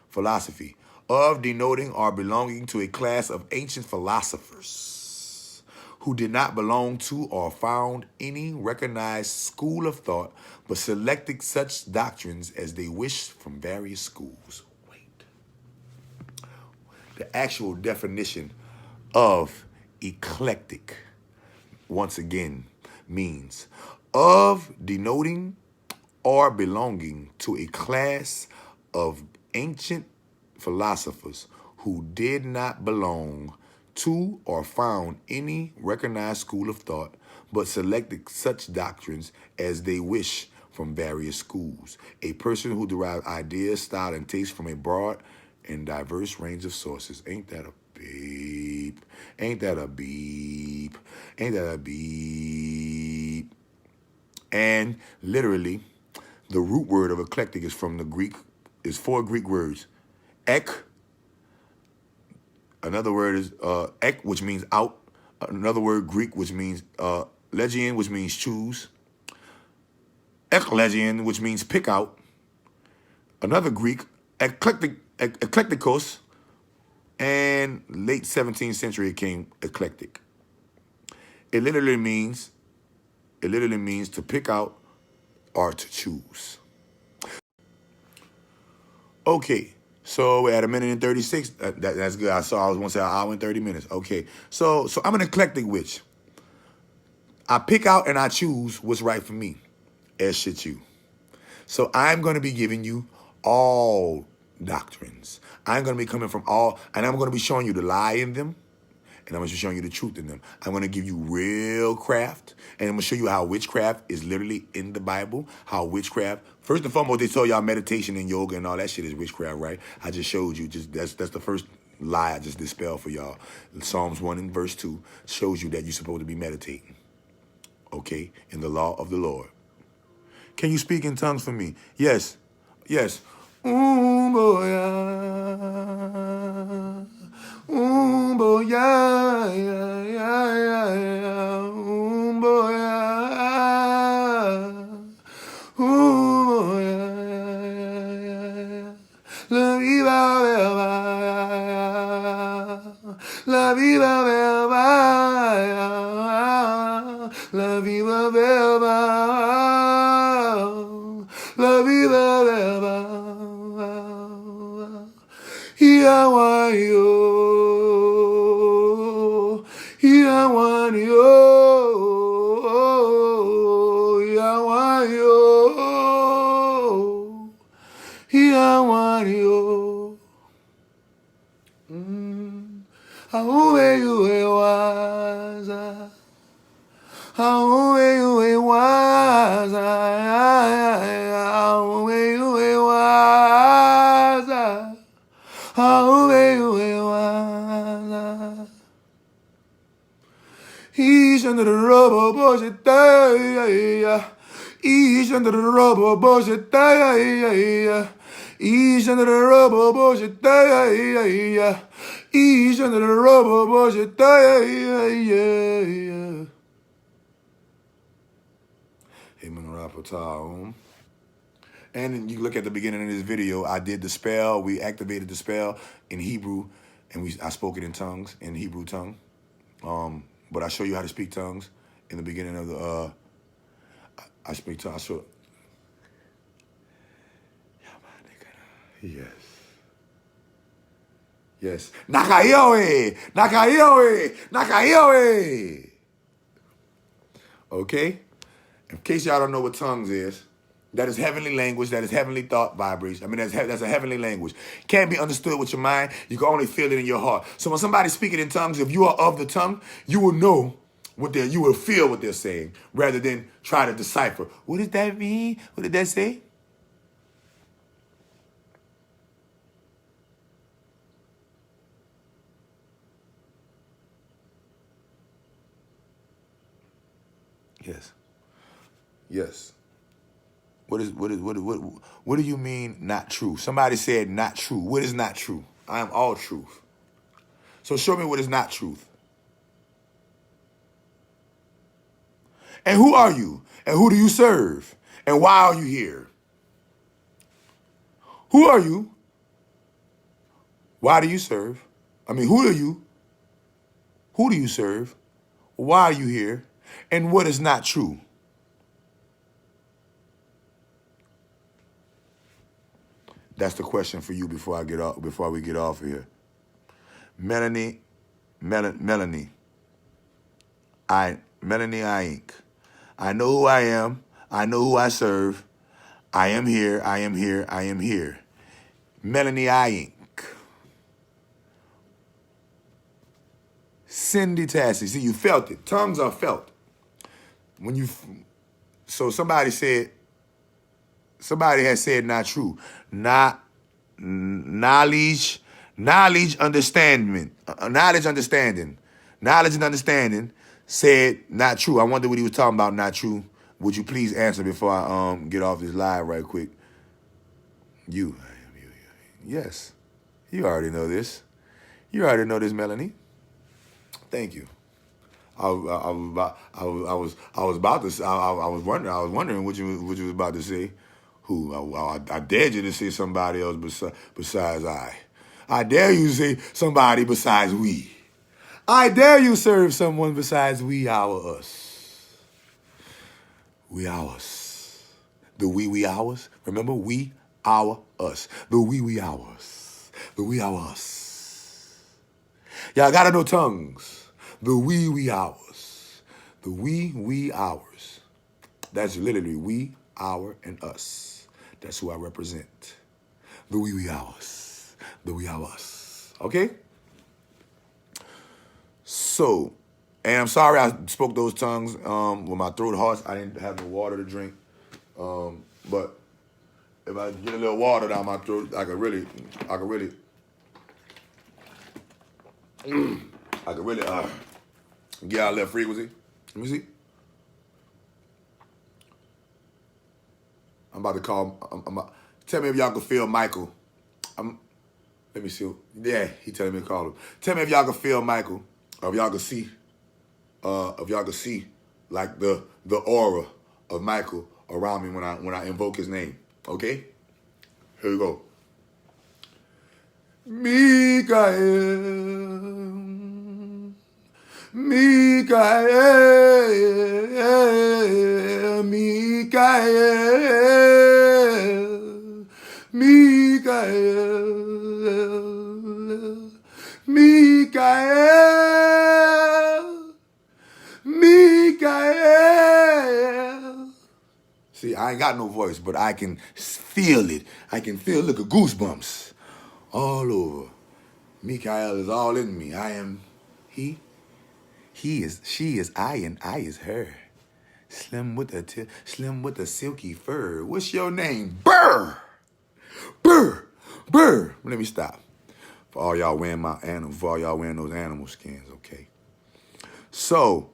Philosophy, of denoting or belonging to a class of ancient philosophers who did not belong to or found any recognized school of thought, but selected such doctrines as they wished from various schools. Wait. The actual definition of eclectic, once again, means of denoting or belonging to a class of ancient philosophers who did not belong to or found any recognized school of thought, but selected such doctrines as they wish from various schools. A person who derived ideas, style, and taste from a broad and diverse range of sources. Ain't that a beep? Ain't that a beep? Ain't that a beep? And literally, the root word of eclectic is from the Greek, is 4 Greek words. Ek, another word is ek, which means out. Another word, Greek, which means legion, which means choose. Eklegion, which means pick out. Another Greek, eclecticos, and late 17th century it came eclectic. It literally means to pick out or to choose. Okay, so we're at 1:36. That's good. I was going to say an hour and 30 minutes. Okay, so I'm an eclectic witch. I pick out and I choose what's right for me, as should you. So I'm going to be giving you all doctrines. I'm going to be coming from all, and I'm going to be showing you the lie in them, and I'm going to be showing you the truth in them. I'm going to give you real craft, and I'm going to show you how witchcraft is literally in the Bible, how witchcraft, first and foremost, they told y'all meditation and yoga and all that shit is witchcraft, right? I just showed you, that's the first lie I just dispelled for y'all. Psalms 1 and verse 2 shows you that you're supposed to be meditating, okay, in the law of the Lord. Can you speak in tongues for me? Yes, yes. La vida bella, la vida bella, la vida bella. Y I want you, y I want you, y I want you, y I want you. Aonde you was, aonde you was, aonde you was, aonde you was. He's under the rubber bush, Each under the rubber bullshit. Each under the rubber bullshit. Each under the rubber bullshit. And then you look at the beginning of this video, I did the spell. We activated the spell in Hebrew, and I spoke it in tongues, in Hebrew tongue. But I show you how to speak tongues in the beginning of the. I speak tongues. I show. Yes. Yes. Nakayoe, Nakayoe, Nakayoe. Okay. In case y'all don't know what tongues is. That is heavenly language. That is heavenly thought vibration. I mean, that's a heavenly language. Can't be understood with your mind. You can only feel it in your heart. So when somebody's speaking in tongues, if you are of the tongue, you will know you will feel what they're saying rather than try to decipher. What did that mean? What did that say? Yes. Yes. What do you mean not true? Somebody said not true. What is not true? I am all truth. So show me what is not truth. And who are you? And who do you serve? And why are you here? Who are you? Why do you serve? I mean, who are you? Who do you serve? Why are you here? And what is not true? That's the question for you before we get off of here. Melanie, Melanie Ink. I know who I am. I know who I serve. I am here. I am here. I am here. Melanie Ink. Cindy Tassie. See, you felt it. Tongues are felt. So somebody has said not true. Not knowledge, understanding. Knowledge and understanding said not true. I wonder what he was talking about, not true. Would you please answer before I get off this live right quick? You. Yes. You already know this. You already know this, Melanie. Thank you. I was wondering what you was about to say. Who? I dared you to say somebody else besides I. I dare you to say somebody besides we. I dare you serve someone besides we, our, us. We, ours. The we, ours. Remember, we, our, us. The we, ours. The we, our, us. Y'all gotta know tongues. The we, ours. The we, ours. That's literally we, our, and us. That's who I represent. The we, ours. The we, ours. Okay? So, and I'm sorry I spoke those tongues with my throat hoarse. I didn't have no water to drink. But if I get a little water down my throat, I could really get out of that frequency. Let me see. I'm about to call. Tell me if y'all can feel Michael. Let me see. Yeah, he telling me to call him. Tell me if y'all can feel Michael, or if y'all can see. Like the aura of Michael around me when I invoke his name. Okay? Here we go. Mikael. Mikael, Mikael, Mikael, Mikael, Mikael. See, I ain't got no voice, but I can feel it. I can feel, look at goosebumps all over. Mikael is all in me. I am he. He is, she is I, and I is her. Slim with the silky fur. What's your name? Burr! Burr! Burr! Let me stop. For all y'all wearing those animal skins, okay? So,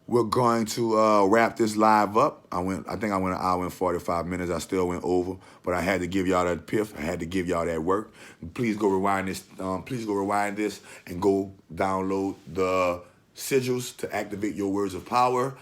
we're going to wrap this live up. I think I went an hour and 45 minutes. I still went over, but I had to give y'all that piff. I had to give y'all that work. Please go rewind this. Please go rewind this and go download the sigils to activate your words of power.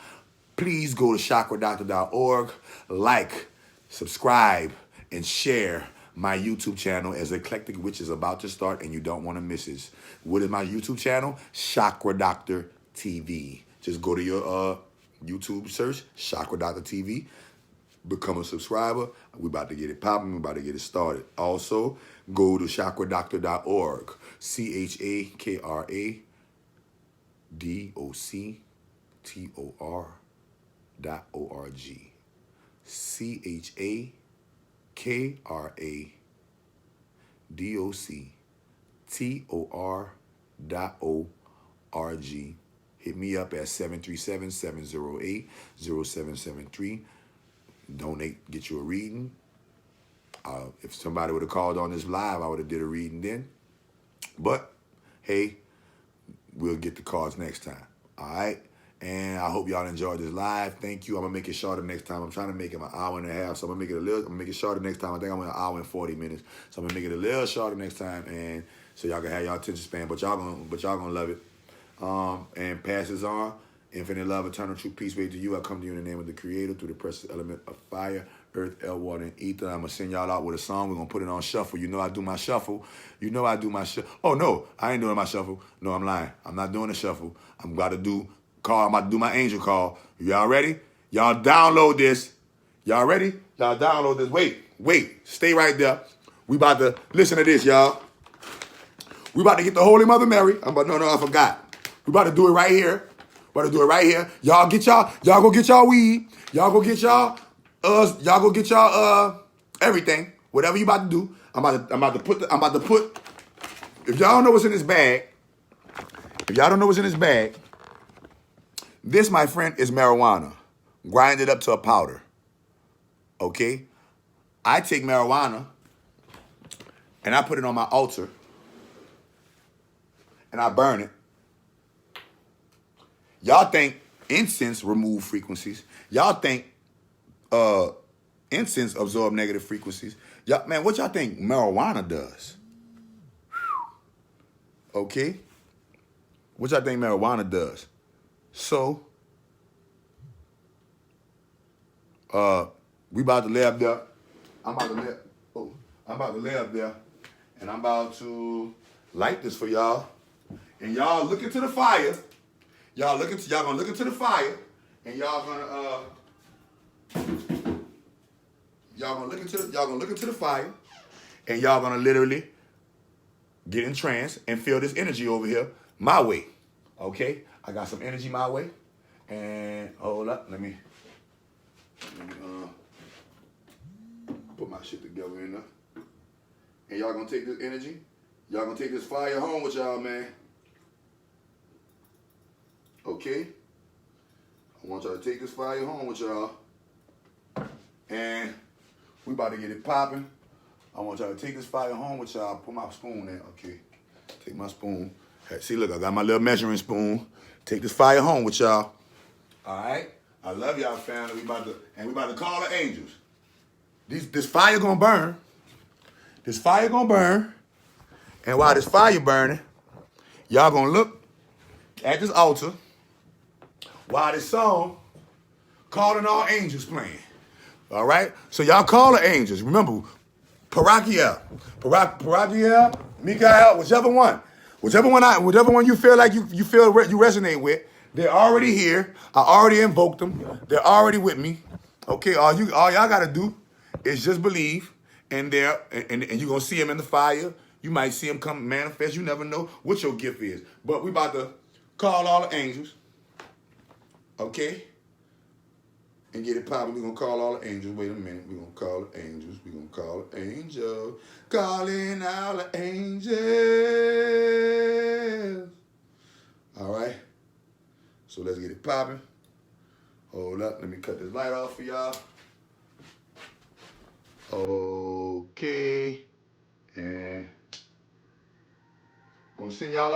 Please go to chakradoctor.org, like, subscribe, and share my YouTube channel as Eclectic Witch is about to start and you don't want to miss it. What is my YouTube channel? Chakra Doctor TV. Just go to your YouTube search, Chakra Doctor TV. Become a subscriber. We're about to get it popping. We're about to get it started. Also, go to chakradoctor.org. CHAKRADOCTOR.org. CHAKRADOCTOR.org. Hit me up at 737-708-0773. Donate, get you a reading. If somebody would have called on this live, I would have did a reading then. But, hey, we'll get the cards next time. All right? And I hope y'all enjoyed this live. Thank you. I'm going to make it shorter next time. I'm trying to make it an hour and a half. So I'm going to make it shorter next time. I think I'm in an hour and 40 minutes. So I'm going to make it a little shorter next time. And so y'all can have y'all attention span. But y'all gonna love it. And pass this on. Infinite love, eternal true peace be to you. I come to you in the name of the Creator through the precious element of fire, earth, air, water, and ether. I'm going to send y'all out with a song. We're going to put it on shuffle. You know I do my shuffle. Oh, no, I ain't doing my shuffle. No, I'm lying. I'm not doing the shuffle. I'm about to do my angel call. Y'all ready? Y'all download this. Y'all ready? Y'all download this. Wait. Stay right there. We about to listen to this, y'all. We about to get the Holy Mother Mary. No, I forgot. We about to do it right here. Y'all go get y'all weed. Y'all go get y'all everything. Whatever you about to do. I'm about to put if y'all don't know what's in this bag, this, my friend, is marijuana. Grinded up to a powder. Okay? I take marijuana and I put it on my altar and I burn it. Y'all think incense remove frequencies. Y'all think incense absorb negative frequencies. Y'all, man, what y'all think marijuana does? Okay? What y'all think marijuana does? So, we about to lay up there. I'm about to lay up there, and I'm about to light this for y'all. And y'all look into the fire. Y'all gonna look into the fire, and y'all gonna look into the fire, and y'all gonna literally get in trance and feel this energy over here my way. Okay? I got some energy my way. And hold up, let me put my shit together in there. And y'all gonna take this energy, y'all gonna take this fire home with y'all, man. Okay? I want y'all to take this fire home with y'all. And we about to get it popping. I want y'all to take this fire home with y'all. Put my spoon in. Okay. Take my spoon. Hey, see, look, I got my little measuring spoon. Take this fire home with y'all. All right? I love y'all, family. We about to call the angels. This fire gonna burn. This fire gonna burn. And while this fire burning, y'all gonna look at this altar while this song, Calling All Angels, playing. All right? So y'all call the angels. Remember, Parakiel, Mikael, whichever one you feel like you resonate with, they're already here. I already invoked them. They're already with me. Okay, all y'all gotta do is just believe, and you're gonna see them in the fire. You might see them come manifest. You never know what your gift is. But we about to call all the angels. Okay? And get it popping. We're going to call all the angels. Wait a minute. We're going to call the angels. Calling all the angels. All right. So let's get it popping. Hold up. Let me cut this light off for y'all. Okay. And I'm going to send y'all